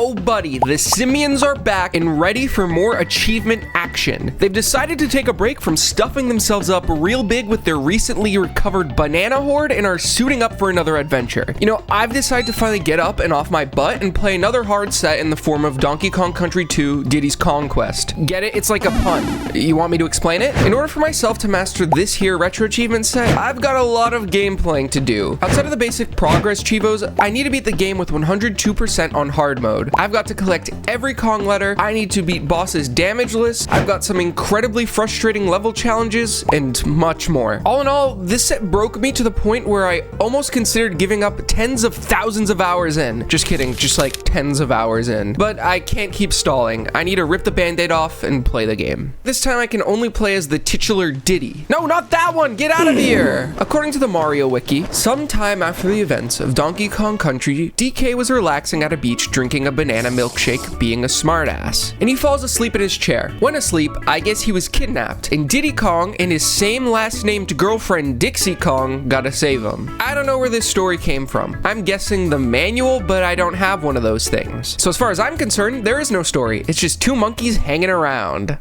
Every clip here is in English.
Oh buddy, the simians are back and ready for more achievement action. They've decided to take a break from stuffing themselves up real big with their recently recovered banana horde and are suiting up for another adventure. You know, I've decided to finally get up and off my butt and play another hard set in the form of Donkey Kong Country 2 Diddy's Kong Quest. Get it? It's like a pun. You want me to explain it? In order for myself to master this here retro achievement set, I've got a lot of game playing to do. Outside of the basic progress chivos, I need to beat the game with 102% on hard mode. I've got to collect every Kong letter, I need to beat bosses damageless, I've got some incredibly frustrating level challenges, and much more. All in all, this set broke me to the point where I almost considered giving up tens of thousands of hours in. Just kidding, just like tens of hours in. But I can't keep stalling. I need to rip the band-aid off and play the game. This time I can only play as the titular Diddy. No, not that one! Get out of here! According to the Mario Wiki, sometime after the events of Donkey Kong Country, DK was relaxing at a beach drinking a banana milkshake, being a smartass, and he falls asleep in his chair. When asleep, I guess he was kidnapped, and Diddy Kong and his same last named girlfriend Dixie Kong gotta save him. I don't know where this story came from. I'm guessing the manual, but I don't have one of those things. So as far as I'm concerned, there is no story. It's just two monkeys hanging around.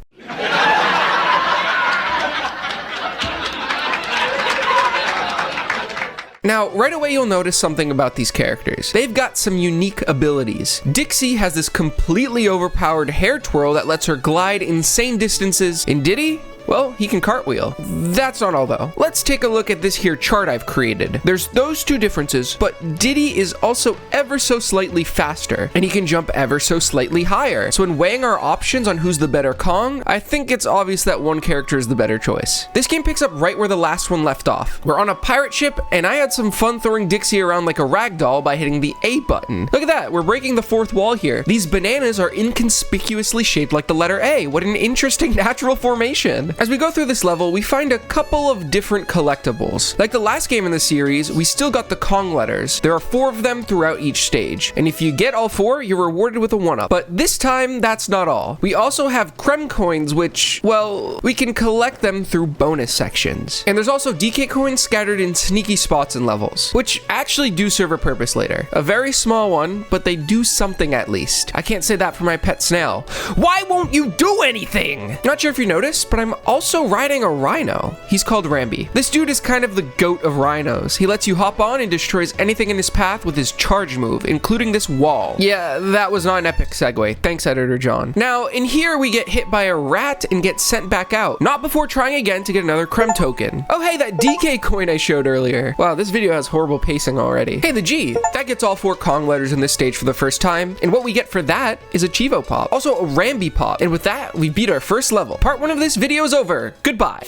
Now, right away you'll notice something about these characters. They've got some unique abilities. Dixie has this completely overpowered hair twirl that lets her glide insane distances, and Diddy? Well, he can cartwheel. That's not all though. Let's take a look at this here chart I've created. There's those two differences, but Diddy is also ever so slightly faster, and he can jump ever so slightly higher. So when weighing our options on who's the better Kong, I think it's obvious that one character is the better choice. This game picks up right where the last one left off. We're on a pirate ship, and I had some fun throwing Dixie around like a rag doll by hitting the A button. Look at that, we're breaking the fourth wall here. These bananas are inconspicuously shaped like the letter A. What an interesting natural formation. As we go through this level, we find a couple of different collectibles. Like the last game in the series, we still got the Kong letters. There are 4 of them throughout each stage, and if you get all 4, you're rewarded with a 1-up. But this time, that's not all. We also have Creme coins, which, well, we can collect them through bonus sections. And there's also DK coins scattered in sneaky spots and levels, which actually do serve a purpose later. A very small one, but they do something at least. I can't say that for my pet snail. Why won't you do anything? Not sure if you noticed, but I'm also riding a rhino. He's called Rambi. This dude is kind of the goat of rhinos. He lets you hop on and destroys anything in his path with his charge move, including this wall. Yeah, that was not an epic segue. Thanks, Editor John. Now, in here, we get hit by a rat and get sent back out. Not before trying again to get another Creme token. Oh, hey, that DK coin I showed earlier. Wow, this video has horrible pacing already. Hey, the G. That gets all 4 Kong letters in this stage for the first time, and what we get for that is a Chivo pop. Also, a Rambi pop. And with that, we beat our first level. Part 1 of this video is over. Goodbye.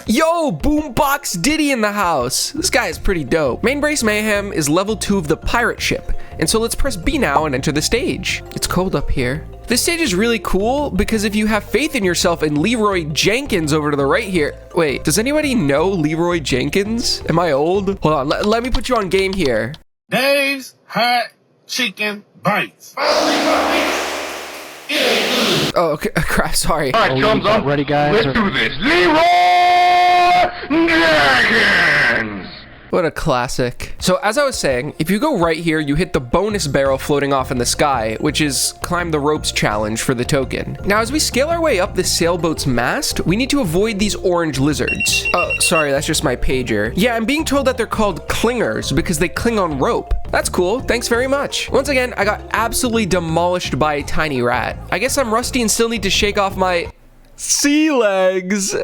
Yo, Boombox Diddy in the house. This guy is pretty dope. Main Brace Mayhem is level 2 of the pirate ship. And so let's press B now and enter the stage. It's cold up here. This stage is really cool because if you have faith in yourself and Leroy Jenkins over to the right here. Wait, does anybody know Leroy Jenkins? Am I old? Hold on, let me put you on game here. Dave's Hot Chicken Bites. Oh, okay, crap, sorry. All right, thumbs up. Ready, guys? Let's do this. Leroy Jenkins! What a classic. So as I was saying, if you go right here, you hit the bonus barrel floating off in the sky, which is climb the ropes challenge for the token. Now, as we scale our way up the sailboat's mast, we need to avoid these orange lizards. Oh, sorry, that's just my pager. Yeah, I'm being told that they're called clingers because they cling on rope. That's cool, thanks very much. Once again, I got absolutely demolished by a tiny rat. I guess I'm rusty and still need to shake off my sea legs.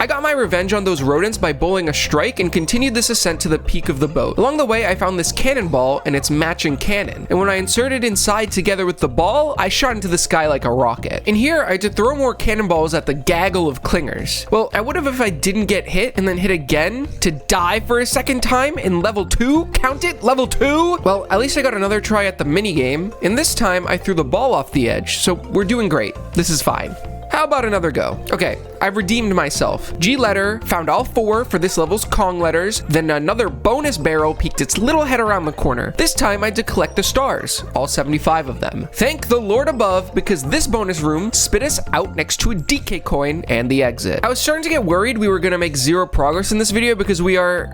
I got my revenge on those rodents by bowling a strike and continued this ascent to the peak of the boat. Along the way, I found this cannonball and its matching cannon. And when I inserted inside together with the ball, I shot into the sky like a rocket. In here, I had to throw more cannonballs at the gaggle of clingers. Well, I would have if I didn't get hit and then hit again to die for a second time in level 2. Count it, level 2. Well, at least I got another try at the minigame. And this time I threw the ball off the edge. So we're doing great. This is fine. How about another go? Okay, I've redeemed myself. G letter, found all 4 for this level's Kong letters, then another bonus barrel peeked its little head around the corner. This time I had to collect the stars, all 75 of them. Thank the Lord above, because this bonus room spit us out next to a DK coin and the exit. I was starting to get worried we were gonna make 0 progress in this video because we are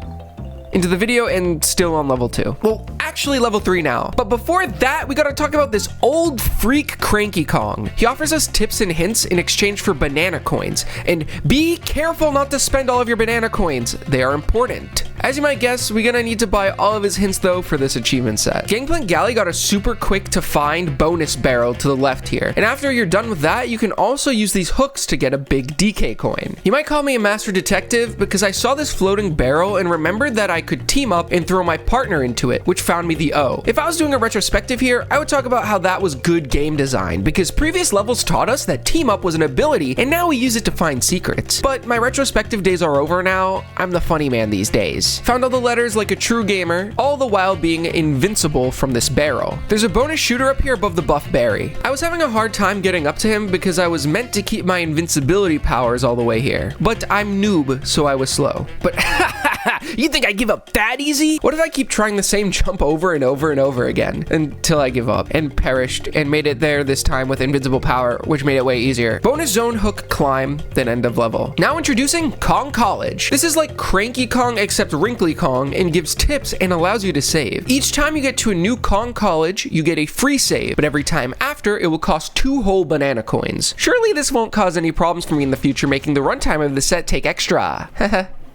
into the video and still on level 2. Well, actually level 3 now. But before that, we gotta talk about this old freak Cranky Kong. He offers us tips and hints in exchange for banana coins. And be careful not to spend all of your banana coins. They are important. As you might guess, we're gonna need to buy all of his hints though for this achievement set. Gangplank Galley got a super quick to find bonus barrel to the left here. And after you're done with that, you can also use these hooks to get a big DK coin. You might call me a master detective because I saw this floating barrel and remembered that I could team up and throw my partner into it, which found me the O. If I was doing a retrospective here, I would talk about how that was good game design because previous levels taught us that team up was an ability and now we use it to find secrets. But my retrospective days are over now. I'm the funny man these days. Found all the letters like a true gamer, all the while being invincible from this barrel. There's a bonus shooter up here above the buff berry. I was having a hard time getting up to him because I was meant to keep my invincibility powers all the way here. But I'm noob, so I was slow. But you think I give up that easy? What if I keep trying the same jump over and over and over again until I give up and perished and made it there this time with invincible power, which made it way easier. Bonus zone hook climb, then end of level. Now introducing Kong College. This is like Cranky Kong except Wrinkly Kong and gives tips and allows you to save. Each time you get to a new Kong College, you get a free save, but every time after, it will cost 2 whole banana coins. Surely this won't cause any problems for me in the future, making the runtime of the set take extra.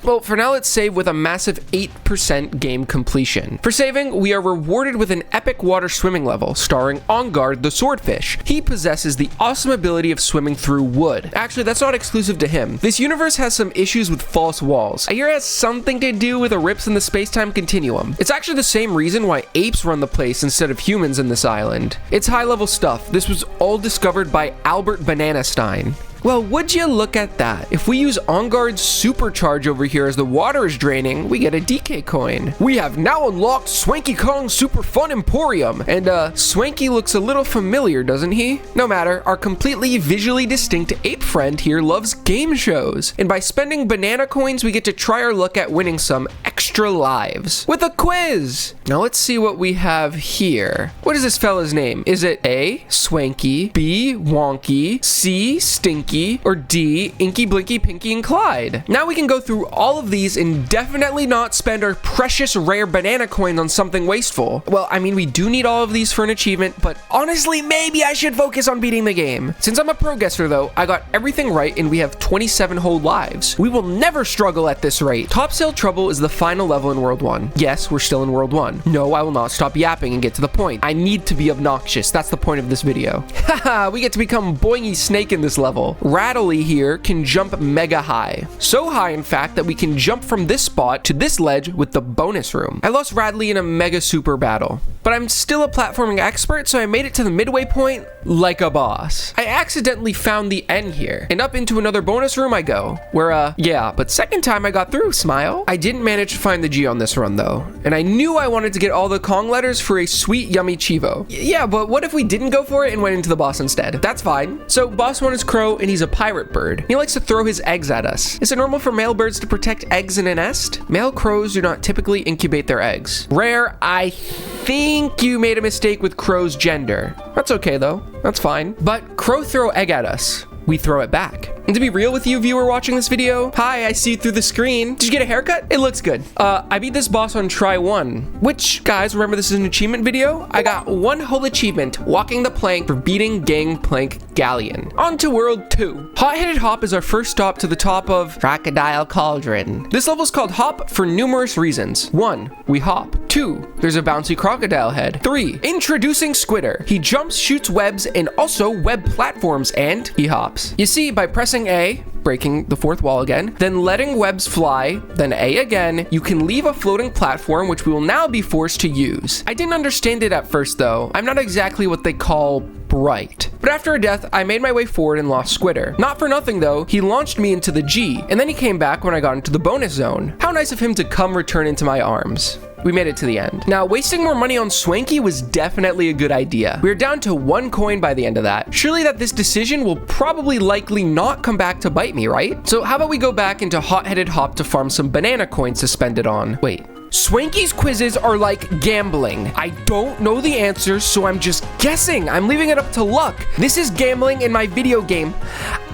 Well, for now, let's save with a massive 8% game completion. For saving, we are rewarded with an epic water swimming level starring Ongard the Swordfish. He possesses the awesome ability of swimming through wood. Actually, that's not exclusive to him. This universe has some issues with false walls. I hear it has something to do with a rips in the space-time continuum. It's actually the same reason why apes run the place instead of humans in this island. It's high-level stuff. This was all discovered by Albert Bananastein. Well, would you look at that? If we use Ongard's supercharge over here as the water is draining, we get a DK coin. We have now unlocked Swanky Kong's Super Fun Emporium. And Swanky looks a little familiar, doesn't he? No matter, our completely visually distinct ape friend here loves game shows. And by spending banana coins, we get to try our luck at winning some extra lives with a quiz. Now let's see what we have here. What is this fella's name? Is it A, Swanky, B, Wonky, C, Stinky, or D, Inky, Blinky, Pinky, and Clyde? Now we can go through all of these and definitely not spend our precious rare banana coins on something wasteful. Well, I mean, we do need all of these for an achievement, but honestly, maybe I should focus on beating the game. Since I'm a pro guesser though, I got everything right and we have 27 whole lives. We will never struggle at this rate. Topsail Trouble is the final level in World 1. Yes, we're still in World 1. No, I will not stop yapping and get to the point. I need to be obnoxious. That's the point of this video. Haha, we get to become Boingy Snake in this level. Rattly here can jump mega high. So high, in fact, that we can jump from this spot to this ledge with the bonus room. I lost Radley in a mega super battle, but I'm still a platforming expert, so I made it to the midway point like a boss. I accidentally found the N here, and up into another bonus room I go, where, yeah, but second time I got through, smile. I didn't manage to find the G on this run, though, and I knew I wanted to get all the Kong letters for a sweet, yummy Chivo. Yeah, but what if we didn't go for it and went into the boss instead? That's fine. So, boss 1 is Crow, and he's a pirate bird. He likes to throw his eggs at us. Is it normal for male birds to protect eggs in a nest? Male crows do not typically incubate their eggs. Rare, I think you made a mistake with Crow's gender. That's okay though, that's fine. But Crow throw egg at us. We throw it back. And to be real with you, viewer watching this video, hi, I see you through the screen. Did you get a haircut? It looks good. I beat this boss on try 1, which, guys, remember this is an achievement video? I got 1 whole achievement, walking the plank for beating Gangplank Galleon. On to World 2. Hot-Headed Hop is our first stop to the top of Crocodile Cauldron. This level is called Hop for numerous reasons. 1, we hop. 2, there's a bouncy crocodile head. 3, introducing Squidder. He jumps, shoots webs, and also web platforms, and he hops. You see, by pressing A, breaking the 4th wall again, then letting webs fly, then A again, you can leave a floating platform, which we will now be forced to use. I didn't understand it at first though. I'm not exactly what they call bright. But after a death, I made my way forward and lost Squidder. Not for nothing though, he launched me into the G, and then he came back when I got into the bonus zone. How nice of him to come return into my arms. We made it to the end. Now, wasting more money on Swanky was definitely a good idea. We were down to 1 coin by the end of that. Surely that this decision will probably likely not come back to bite me, right? So how about we go back into Hot-Headed Hop to farm some banana coins to spend it on? Wait. Swanky's quizzes are like gambling. I don't know the answers, so I'm just guessing. I'm leaving it up to luck. This is gambling in my video game.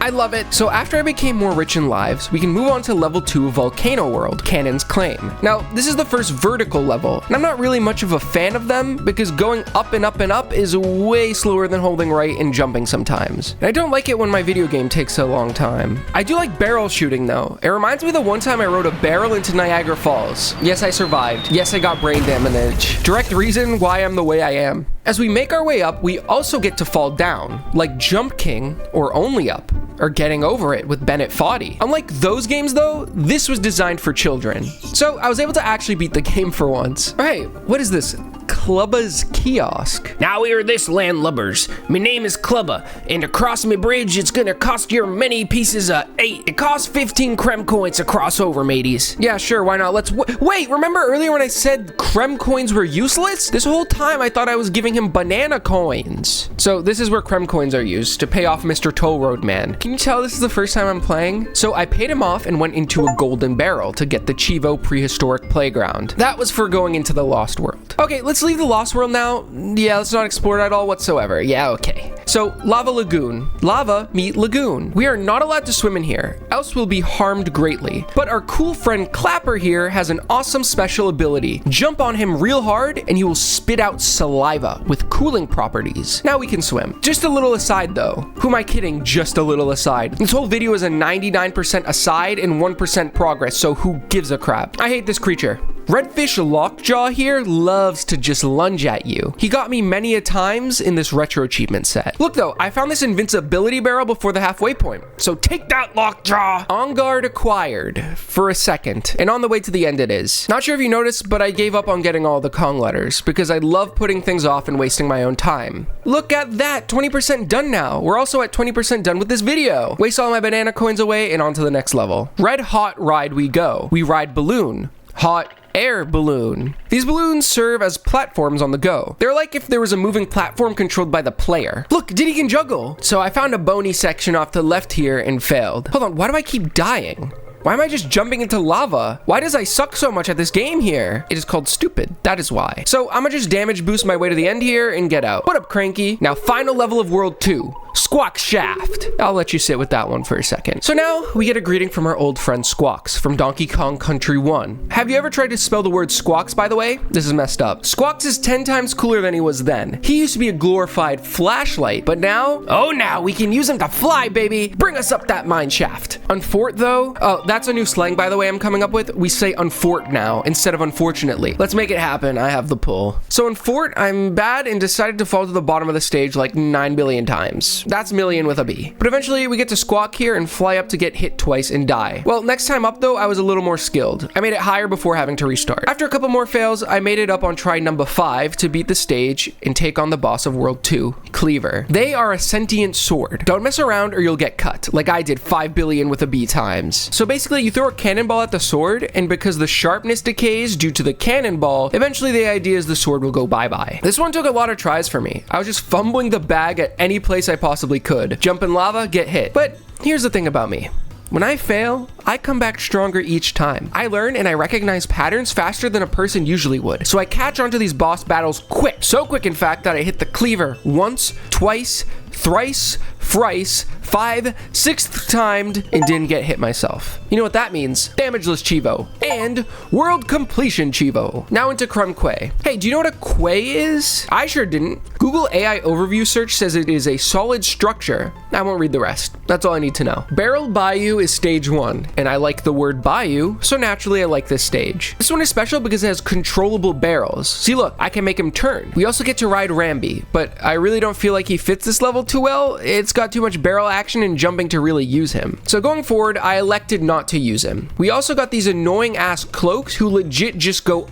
I love it. So after I became more rich in lives, we can move on to level 2 of Volcano World, Cannon's Claim. Now, this is the first vertical level, and I'm not really much of a fan of them because going up and up and up is way slower than holding right and jumping sometimes. And I don't like it when my video game takes a long time. I do like barrel shooting though. It reminds me of the one time I rode a barrel into Niagara Falls. Yes, I survived. Yes, I got brain damage. Direct reason why I'm the way I am. As we make our way up, we also get to fall down, like Jump King or Only Up, or Getting Over It with Bennett Foddy. Unlike those games though, this was designed for children. So I was able to actually beat the game for once. Alright, what is this? Clubba's Kiosk. Now hear this, landlubbers. Me name is Clubba, and to cross me bridge, it's gonna cost you many pieces of 8. It costs 15 creme coins to cross over, mateys. Yeah, sure, why not? Let's wait, remember earlier when I said creme coins were useless? This whole time I thought I was giving him banana coins. So this is where creme coins are used, to pay off Mr. Toll Road Man. Can you tell this is the first time I'm playing? So I paid him off and went into a golden barrel to get the Chivo prehistoric playground. That was for going into the Lost World. Okay, let's leave the Lost World now. Yeah, let's not explore it at all whatsoever. Yeah, okay. So, Lava Lagoon. Lava meet lagoon. We are not allowed to swim in here, else we'll be harmed greatly. But our cool friend Clapper here has an awesome special ability. Jump on him real hard and he will spit out saliva with cooling properties. Now we can swim. Just a little aside though. Who am I kidding? Just a little aside. This whole video is a 99% aside and 1% progress, so who gives a crap? I hate this creature. Redfish Lockjaw here loves to just lunge at you. He got me many a times in this retro achievement set. Look though, I found this invincibility barrel before the halfway point. So take that, Lockjaw! On guard acquired for a second, and on the way to the end it is. Not sure if you noticed, but I gave up on getting all the Kong letters because I love putting things off and wasting my own time. Look at that, 20% done now. We're also at 20% done with this video. Waste all my banana coins away and on to the next level. Red Hot Ride we go. We ride balloon. Hot air balloon. These balloons serve as platforms on the go. They're like if there was a moving platform controlled by the player. Look, Diddy can juggle. So I found a bony section off the left here and failed. Hold on, why do I keep dying? Why am I just jumping into lava? Why does I suck so much at this game here? It is called stupid. That is why. So I'm gonna just damage boost my way to the end here and get out. What up, Cranky? Now final level of World 2. Squawk Shaft. I'll let you sit with that one for a second. So now we get a greeting from our old friend Squawks from Donkey Kong Country 1. Have you ever tried to spell the word Squawks, by the way? This is messed up. Squawks is 10 times cooler than he was then. He used to be a glorified flashlight, but now, oh, now we can use him to fly, baby. Bring us up that mine shaft. Unfort though? Oh, that's a new slang, by the way, I'm coming up with. We say unfort now instead of unfortunately. Let's make it happen. I have the pull. So unfort, I'm bad and decided to fall to the bottom of the stage like 9 billion times. That's million with a B. But eventually we get to Squawk here and fly up to get hit twice and die. Well, next time up though, I was a little more skilled. I made it higher before having to restart. After a couple more fails, I made it up on try number 5 to beat the stage and take on the boss of World 2, Cleaver. They are a sentient sword. Don't mess around or you'll get cut, like I did 5 billion with a B times. So basically you throw a cannonball at the sword, and because the sharpness decays due to the cannonball, eventually the idea is the sword will go bye-bye. This one took a lot of tries for me. I was just fumbling the bag at any place I possibly could. Jump in lava, get hit. But here's the thing about me. When I fail, I come back stronger each time. I learn and I recognize patterns faster than a person usually would. So I catch onto these boss battles quick. So quick, in fact, that I hit the cleaver once, twice, thrice, thrice, 5, 6th timed, and didn't get hit myself. You know what that means? Damageless Chivo. And World Completion Chivo. Now into Crumb Quay. Hey, do you know what a quay is? I sure didn't. Google AI overview search says it is a solid structure. I won't read the rest. That's all I need to know. Barrel Bayou is stage 1, and I like the word bayou, so naturally I like this stage. This one is special because it has controllable barrels. See, look, I can make him turn. We also get to ride Rambi, but I really don't feel like he fits this level too well. It's got too much barrel action and jumping to really use him. So going forward, I elected not to use him. We also got these annoying ass cloaks who legit just go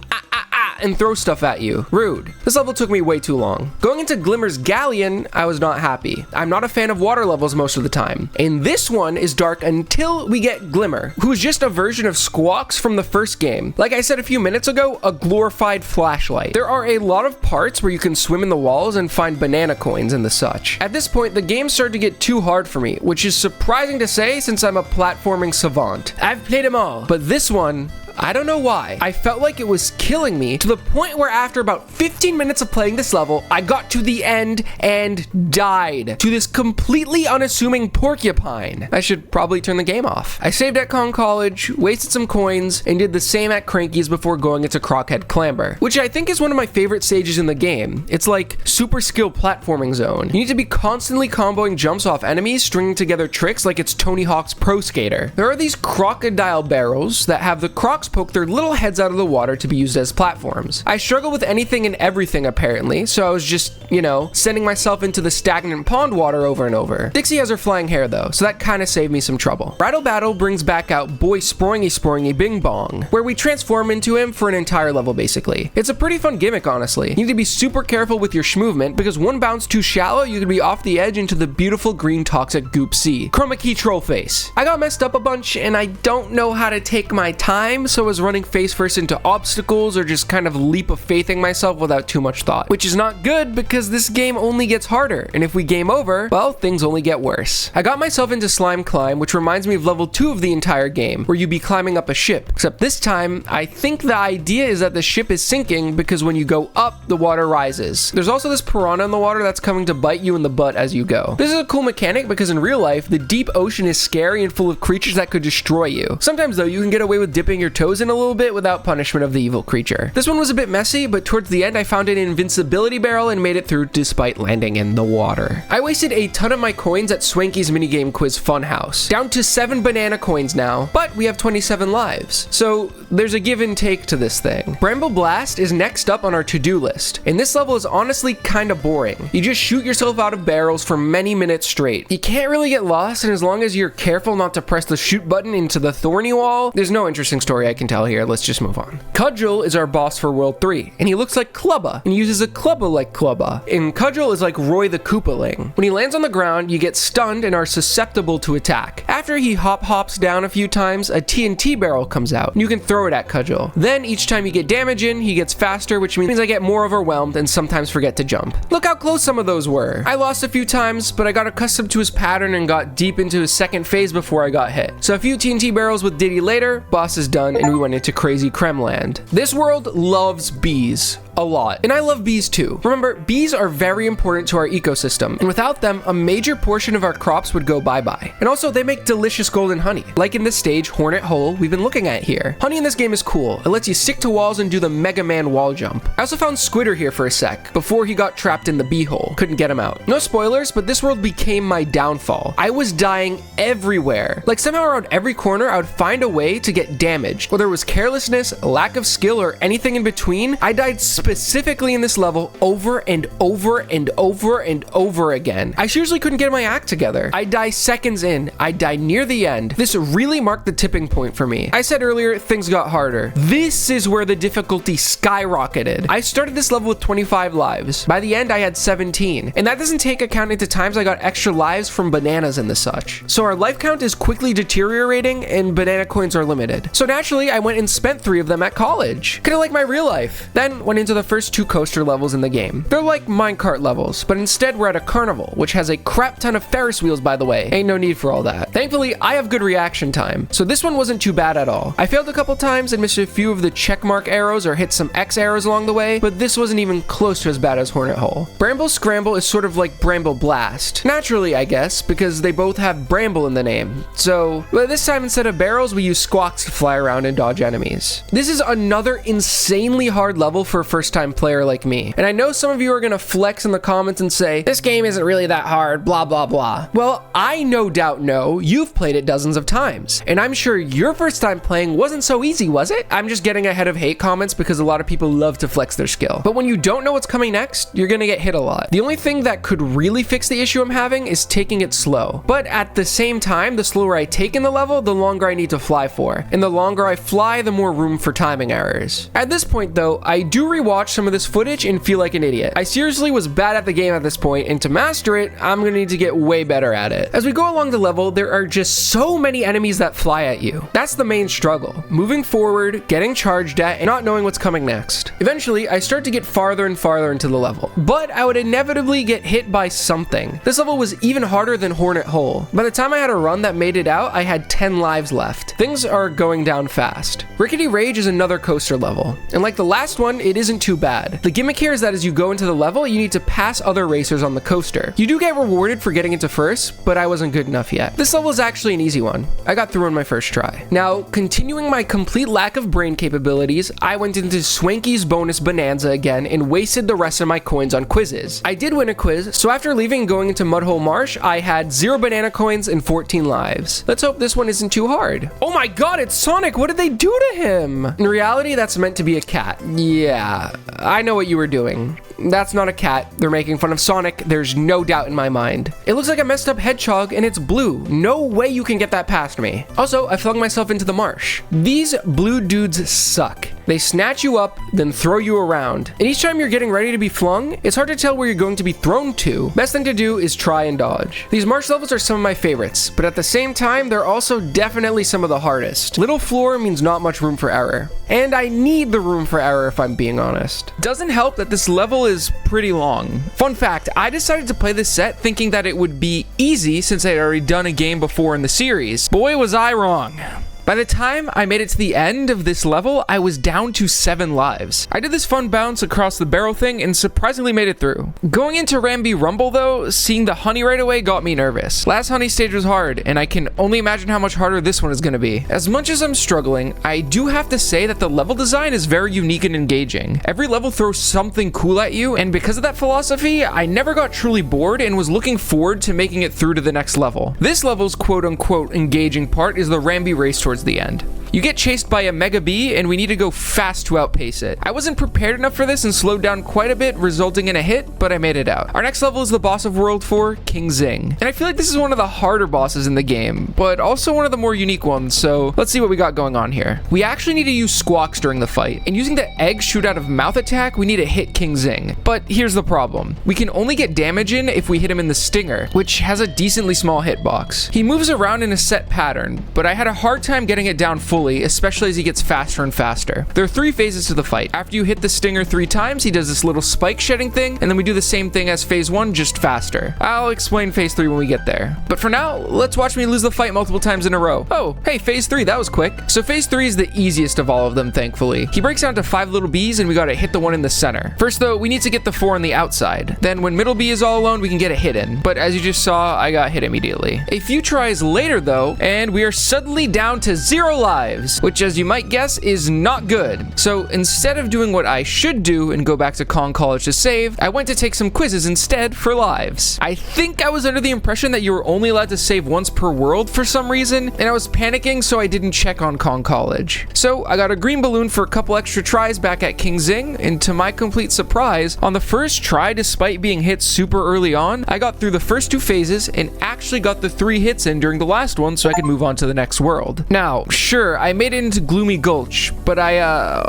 and throw stuff at you. Rude. This level took me way too long. Going into Glimmer's Galleon, I was not happy. I'm not a fan of water levels most of the time. And this one is dark until we get Glimmer, who's just a version of Squawks from the first game. Like I said a few minutes ago, a glorified flashlight. There are a lot of parts where you can swim in the walls and find banana coins and the such. At this point, the game started to get too hard for me, which is surprising to say since I'm a platforming savant. I've played them all, but this one, I don't know why. I felt like it was killing me to the point where after about 15 minutes of playing this level, I got to the end and died to this completely unassuming porcupine. I should probably turn the game off. I saved at Kong College, wasted some coins, and did the same at Cranky's before going into Crockhead Clamber, which I think is one of my favorite stages in the game. It's like super skill platforming zone. You need to be constantly comboing jumps off enemies, stringing together tricks like it's Tony Hawk's Pro Skater. There are these crocodile barrels that have the crocs poke their little heads out of the water to be used as platforms. I struggle with anything and everything apparently, so I was just, you know, sending myself into the stagnant pond water over and over. Dixie has her flying hair though, so that kind of saved me some trouble. Rattle Battle brings back out Boy Springy Springy Bing Bong, where we transform into him for an entire level basically. It's a pretty fun gimmick honestly. You need to be super careful with your movement because one bounce too shallow, you could be off the edge into the beautiful green toxic goop sea. Chroma key troll face. I got messed up a bunch and I don't know how to take my time, so I was running face first into obstacles or just kind of leap of faithing myself without too much thought, which is not good because this game only gets harder, and if we game over, well, things only get worse. I got myself into Slime Climb, which reminds me of level 2 of the entire game, where you be climbing up a ship, except this time, I think the idea is that the ship is sinking because when you go up, the water rises. There's also this piranha in the water that's coming to bite you in the butt as you go. This is a cool mechanic because in real life, the deep ocean is scary and full of creatures that could destroy you. Sometimes though, you can get away with dipping your toes in a little bit without punishment of the evil creature. This one was a bit messy, but towards the end, I found an invincibility barrel and made it through despite landing in the water. I wasted a ton of my coins at Swanky's minigame quiz funhouse. Down to 7 banana coins now, but we have 27 lives. So there's a give and take to this thing. Bramble Blast is next up on our to-do list, and this level is honestly kind of boring. You just shoot yourself out of barrels for many minutes straight. You can't really get lost, and as long as you're careful not to press the shoot button into the thorny wall, there's no interesting story I can tell here. Let's just move on. Cudgel is our boss for World 3, and he looks like Clubba, and uses a Clubba like Clubba. And Cudgel is like Roy the Koopaling. When he lands on the ground, you get stunned and are susceptible to attack. After he hops down a few times, a TNT barrel comes out, and you can throw it at Cudgel. Then each time you get damage in, he gets faster, which means I get more overwhelmed and sometimes forget to jump. Look how close some of those were. I lost a few times, but I got accustomed to his pattern and got deep into his second phase before I got hit. So a few TNT barrels with Diddy later, boss is done, and we went into Crazy Kremland. This world loves bees. A lot. And I love bees too. Remember, bees are very important to our ecosystem, and without them, a major portion of our crops would go bye-bye. And also, they make delicious golden honey, like in this stage, Hornet Hole, we've been looking at here. Honey in this game is cool. It lets you stick to walls and do the Mega Man wall jump. I also found Squitter here for a sec, before he got trapped in the bee hole. Couldn't get him out. No spoilers, but this world became my downfall. I was dying everywhere. Like somehow around every corner, I would find a way to get damaged. Whether it was carelessness, lack of skill, or anything in between, I died specifically in this level over and over and over and over again. I seriously couldn't get my act together. I die seconds in. I die near the end. This really marked the tipping point for me. I said earlier, things got harder. This is where the difficulty skyrocketed. I started this level with 25 lives. By the end, I had 17. And that doesn't take account into times I got extra lives from bananas and the such. So our life count is quickly deteriorating and banana coins are limited. So naturally, I went and spent 3 of them at college. Kinda like my real life. Then went into the first 2 coaster levels in the game. They're like minecart levels, but instead we're at a carnival, which has a crap ton of Ferris wheels, by the way. Ain't no need for all that. Thankfully, I have good reaction time, so this one wasn't too bad at all. I failed a couple times and missed a few of the checkmark arrows or hit some X arrows along the way, but this wasn't even close to as bad as Hornet Hole. Bramble Scramble is sort of like Bramble Blast. Naturally, I guess, because they both have Bramble in the name. So, but this time instead of barrels, we use squawks to fly around and dodge enemies. This is another insanely hard level for a first-time player like me. And I know some of you are gonna flex in the comments and say, this game isn't really that hard, blah, blah, blah. Well, I no doubt know you've played it dozens of times. And I'm sure your first time playing wasn't so easy, was it? I'm just getting ahead of hate comments because a lot of people love to flex their skill. But when you don't know what's coming next, you're gonna get hit a lot. The only thing that could really fix the issue I'm having is taking it slow. But at the same time, the slower I take in the level, the longer I need to fly for. And the longer I fly, the more room for timing errors. At this point though, I do rewatch rewatch some of this footage and feel like an idiot. I seriously was bad at the game at this point, and to master it, I'm gonna need to get way better at it. As we go along the level, there are just so many enemies that fly at you. That's the main struggle. Moving forward, getting charged at, and not knowing what's coming next. Eventually, I start to get farther and farther into the level, but I would inevitably get hit by something. This level was even harder than Hornet Hole. By the time I had a run that made it out, I had 10 lives left. Things are going down fast. Rickety Rage is another coaster level, and like the last one, it isn't too bad. The gimmick here is that as you go into the level, you need to pass other racers on the coaster. You do get rewarded for getting into first, but I wasn't good enough yet. This level is actually an easy one. I got through on my first try. Now, continuing my complete lack of brain capabilities, I went into Swanky's bonus bonanza again and wasted the rest of my coins on quizzes. I did win a quiz, so after leaving and going into Mudhole Marsh, I had 0 banana coins and 14 lives. Let's hope this one isn't too hard. Oh my god, it's Sonic! What did they do to him? In reality, that's meant to be a cat. Yeah, I know what you were doing. That's not a cat. They're making fun of Sonic. There's no doubt in my mind. It looks like a messed up hedgehog and it's blue. No way you can get that past me. Also, I flung myself into the marsh. These blue dudes suck. They snatch you up, then throw you around. And each time you're getting ready to be flung, it's hard to tell where you're going to be thrown to. Best thing to do is try and dodge. These marsh levels are some of my favorites, but at the same time, they're also definitely some of the hardest. Little floor means not much room for error. And I need the room for error if I'm being honest. Doesn't help that this level is pretty long. Fun fact, I decided to play this set thinking that it would be easy since I had already done a game before in the series. Boy, was I wrong. By the time I made it to the end of this level, I was down to 7 lives. I did this fun bounce across the barrel thing and surprisingly made it through. Going into Ramby Rumble though, seeing the honey right away got me nervous. Last honey stage was hard, and I can only imagine how much harder this one is gonna be. As much as I'm struggling, I do have to say that the level design is very unique and engaging. Every level throws something cool at you, and because of that philosophy, I never got truly bored and was looking forward to making it through to the next level. This level's quote-unquote engaging part is the Ramby race towards the end. You get chased by a Mega Bee, and we need to go fast to outpace it. I wasn't prepared enough for this and slowed down quite a bit, resulting in a hit, but I made it out. Our next level is the boss of World 4, King Zing. And I feel like this is one of the harder bosses in the game, but also one of the more unique ones, so let's see what we got going on here. We actually need to use squawks during the fight, and using the egg shoot out of mouth attack, we need to hit King Zing. But here's the problem. We can only get damage in if we hit him in the stinger, which has a decently small hitbox. He moves around in a set pattern, but I had a hard time getting it down fully, especially as he gets faster and faster. There are 3 phases to the fight. After you hit the stinger 3 times, he does this little spike shedding thing, and then we do the same thing as phase 1, just faster. I'll explain phase 3 when we get there. But for now, let's watch me lose the fight multiple times in a row. Oh, hey, phase 3, that was quick. So phase 3 is the easiest of all of them, thankfully. He breaks down to 5 little bees, and we gotta hit the one in the center. First though, we need to get the 4 on the outside. Then when middle bee is all alone, we can get a hit in. But as you just saw, I got hit immediately. A few tries later though, and we are suddenly down to 0 lives, which as you might guess is not good. So instead of doing what I should do and go back to Kong College to save, I went to take some quizzes instead for lives. I think I was under the impression that you were only allowed to save once per world for some reason, and I was panicking so I didn't check on Kong College. So I got a green balloon for a couple extra tries back at King Zing, and to my complete surprise, on the first try, despite being hit super early on, I got through the first 2 phases and actually got the 3 hits in during the last one so I could move on to the next world. Now, sure, I made it into Gloomy Gulch, but I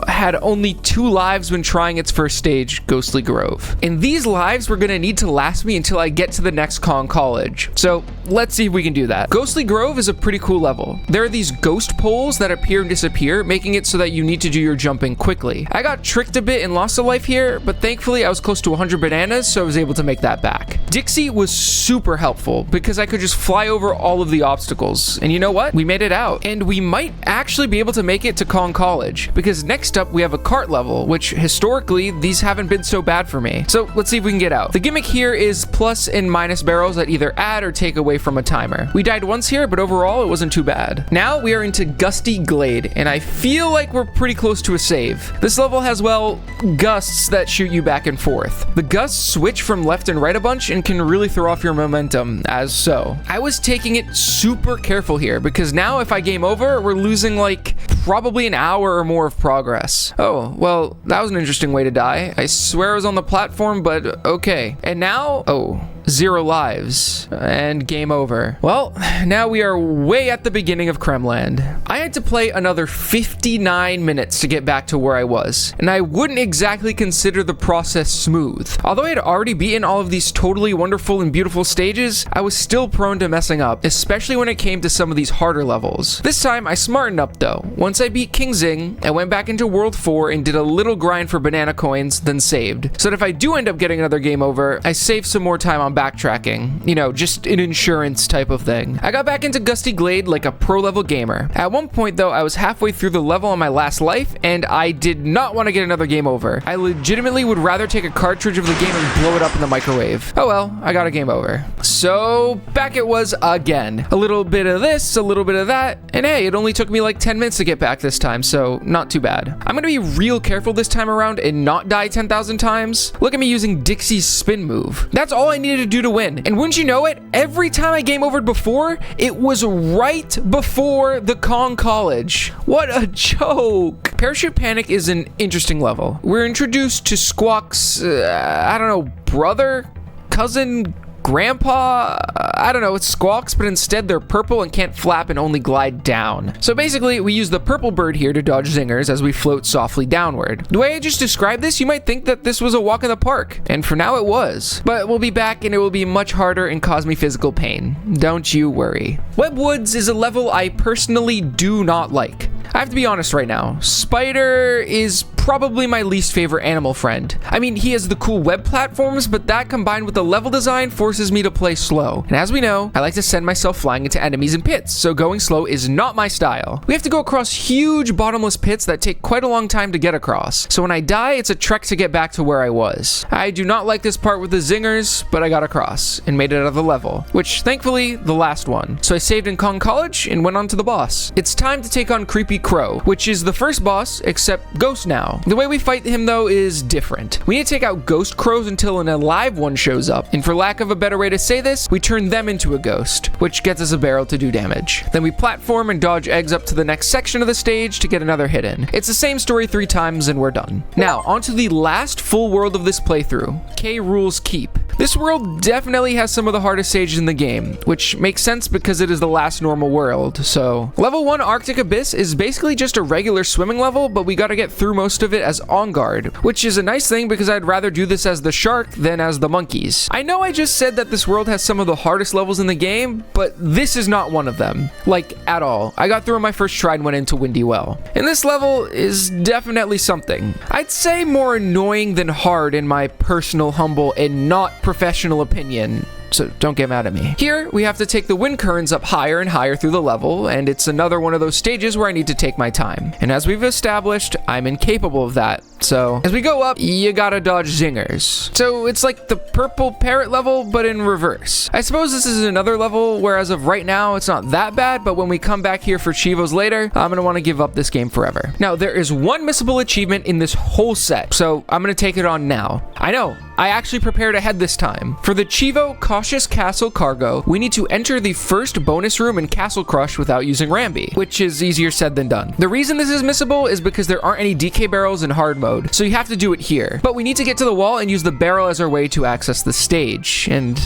had only 2 lives when trying its first stage, Ghostly Grove. And these lives were gonna need to last me until I get to the next Kong College. So let's see if we can do that. Ghostly Grove is a pretty cool level. There are these ghost poles that appear and disappear, making it so that you need to do your jumping quickly. I got tricked a bit and lost a life here, but thankfully I was close to 100 bananas, so I was able to make that back. Dixie was super helpful because I could just fly over all of the obstacles. And you know what? We made it out. And we might actually be able to make it to Kong College, because next up we have a cart level, which historically these haven't been so bad for me. So let's see if we can get out. The gimmick here is plus and minus barrels that either add or take away from a timer. We died once here, but overall it wasn't too bad. Now we are into Gusty Glade, and I feel like we're pretty close to a save. This level has, well, gusts that shoot you back and forth. The gusts switch from left and right a bunch and can really throw off your momentum, as so. I was taking it super careful here, because now if I game over, we're losing like probably an hour or more of progress. Oh, well, that was an interesting way to die. I swear I was on the platform, but okay. And now, oh, 0 lives, and game over. Well, now we are way at the beginning of Kremland. I had to play another 59 minutes to get back to where I was, and I wouldn't exactly consider the process smooth. Although I had already beaten all of these totally wonderful and beautiful stages, I was still prone to messing up, especially when it came to some of these harder levels. This time, I smartened up though. Once I beat King Zing, I went back into World 4 and did a little grind for banana coins, then saved. So that if I do end up getting another game over, I save some more time on backtracking. You know, just an insurance type of thing. I got back into Gusty Glade like a pro level gamer. At one point though, I was halfway through the level on my last life, and I did not want to get another game over. I legitimately would rather take a cartridge of the game and blow it up in the microwave. Oh well, I got a game over. So back it was again. A little bit of this, a little bit of that, and hey, it only took me like 10 minutes to get back this time, so not too bad. I'm gonna be real careful this time around and not die 10,000 times. Look at me using Dixie's spin move. That's all I needed to do to win. And wouldn't you know it, every time I game overed before, it was right before the Kong College. What a joke. Parachute Panic is an interesting level. We're introduced to Squawk's, I don't know, brother, cousin, grandpa, I don't know, it's Squawks, but instead they're purple and can't flap and only glide down. So basically, we use the purple bird here to dodge zingers as we float softly downward. The way I just described this, you might think that this was a walk in the park, and for now it was. But we'll be back and it will be much harder and cause me physical pain. Don't you worry. Web Woods is a level I personally do not like. I have to be honest right now. Spider is probably my least favorite animal friend. I mean, he has the cool web platforms, but that combined with the level design forces me to play slow. And as we know, I like to send myself flying into enemies and pits, so going slow is not my style. We have to go across huge bottomless pits that take quite a long time to get across. So when I die, it's a trek to get back to where I was. I do not like this part with the zingers, but I got across and made it out of the level, which thankfully, the last one. So I saved in Kong College and went on to the boss. It's time to take on Creepy Crow, which is the first boss, except Ghost now. The way we fight him though is different. We need to take out ghost crows until an alive one shows up, and for lack of a better way to say this, we turn them into a ghost, which gets us a barrel to do damage. Then we platform and dodge eggs up to the next section of the stage to get another hit in. It's the same story 3 times and we're done. Now, onto the last full world of this playthrough, K. Rool's Keep. This world definitely has some of the hardest stages in the game, which makes sense because it is the last normal world, so. Level 1 Arctic Abyss is basically just a regular swimming level, but we gotta get through most of it as on guard, which is a nice thing because I'd rather do this as the shark than as the monkeys. I know I just said that this world has some of the hardest levels in the game, but this is not one of them. Like, at all. I got through on my first try and went into Windy Well. And this level is definitely something. I'd say more annoying than hard in my personal, humble, and not professional opinion. So don't get mad at me. Here, we have to take the wind currents up higher and higher through the level, and it's another one of those stages where I need to take my time. And as we've established, I'm incapable of that. So as we go up, you gotta dodge zingers. So it's like the purple parrot level, but in reverse. I suppose this is another level where as of right now, it's not that bad, but when we come back here for Chivos later, I'm gonna wanna give up this game forever. Now, there is one missable achievement in this whole set, so I'm gonna take it on now. I know, I actually prepared ahead this time. For the Chivo Cautious Castle Cargo, we need to enter the first bonus room in Castle Crush without using Rambi, which is easier said than done. The reason this is missable is because there aren't any DK barrels in hard mode, so you have to do it here. But we need to get to the wall and use the barrel as our way to access the stage, and,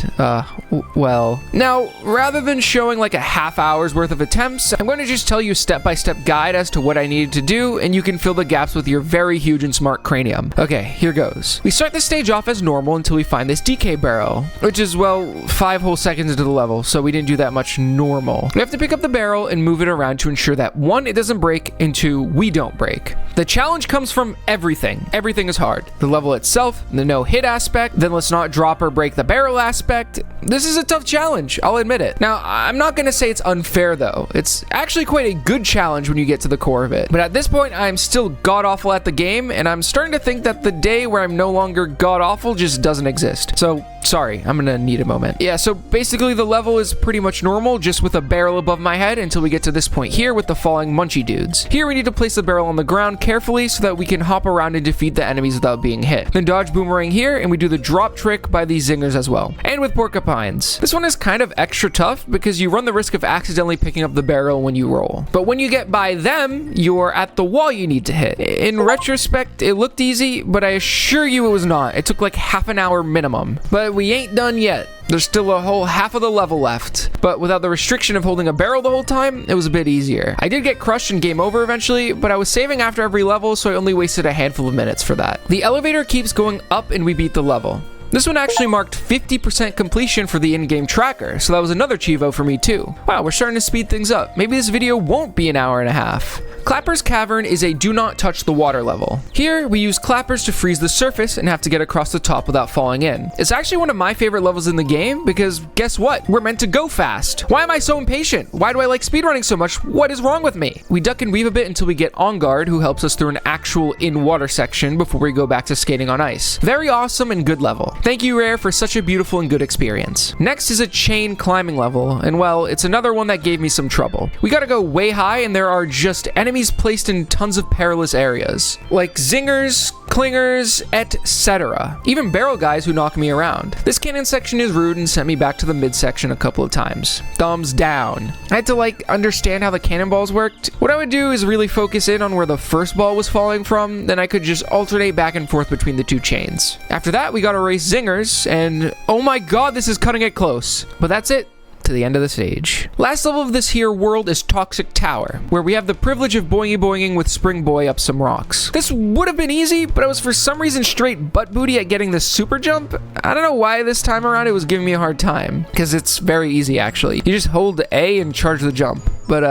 well. Now, rather than showing like a half hour's worth of attempts, I'm going to just tell you a step-by-step guide as to what I needed to do, and you can fill the gaps with your very huge and smart cranium. Okay, here goes. We start the stage off as normal until we find this DK barrel, which is, well, 5 whole seconds into the level, so we didn't do that much normal. We have to pick up the barrel and move it around to ensure that 1, it doesn't break, and 2, we don't break. The challenge comes from everything. Everything is hard. The level itself, the no-hit aspect, then let's not drop or break the barrel aspect. This is a tough challenge, I'll admit it. Now, I'm not gonna say it's unfair though. It's actually quite a good challenge when you get to the core of it. But at this point, I'm still god-awful at the game, and I'm starting to think that the day where I'm no longer god-awful just doesn't exist. So, sorry, I'm gonna need a moment. Yeah, so basically the level is pretty much normal, just with a barrel above my head until we get to this point here with the falling munchie dudes. Here we need to place the barrel on the ground carefully so that we can hop around and defeat the enemies without being hit. Then dodge boomerang here, and we do the drop trick by these zingers as well. And with porcupines. This one is kind of extra tough because you run the risk of accidentally picking up the barrel when you roll. But when you get by them, you're at the wall you need to hit. In retrospect, it looked easy, but I assure you it was not. It took like half an hour minimum. But But we ain't done yet. There's still a whole half of the level left. But without the restriction of holding a barrel the whole time, it was a bit easier. I did get crushed and game over eventually, but I was saving after every level, so I only wasted a handful of minutes for that. The elevator keeps going up and we beat the level. This one actually marked 50% completion for the in-game tracker, so that was another Chivo for me too. Wow, we're starting to speed things up. Maybe this video won't be an hour and a half. Clapper's Cavern is a do not touch the water level. Here, we use clappers to freeze the surface and have to get across the top without falling in. It's actually one of my favorite levels in the game because guess what? We're meant to go fast. Why am I so impatient? Why do I like speedrunning so much? What is wrong with me? We duck and weave a bit until we get On Guard, who helps us through an actual in-water section before we go back to skating on ice. Very awesome and good level. Thank you, Rare, for such a beautiful and good experience. Next is a chain climbing level, and well, it's another one that gave me some trouble. We gotta go way high, and there are just enemies placed in tons of perilous areas, like zingers, clingers, etc. Even barrel guys who knock me around. This cannon section is rude and sent me back to the midsection a couple of times. Thumbs down. I had to understand how the cannonballs worked. What I would do is really focus in on where the first ball was falling from, then I could just alternate back and forth between the two chains. After that, we gotta race zingers, and oh my god, this is cutting it close. But that's it. To the end of the stage. Last level of this here world is Toxic Tower, where we have the privilege of boinging with Spring Boy up some rocks. This would have been easy, but I was for some reason straight butt booty at getting the super jump. I don't know why this time around it was giving me a hard time, because it's very easy actually. You just hold A and charge the jump. But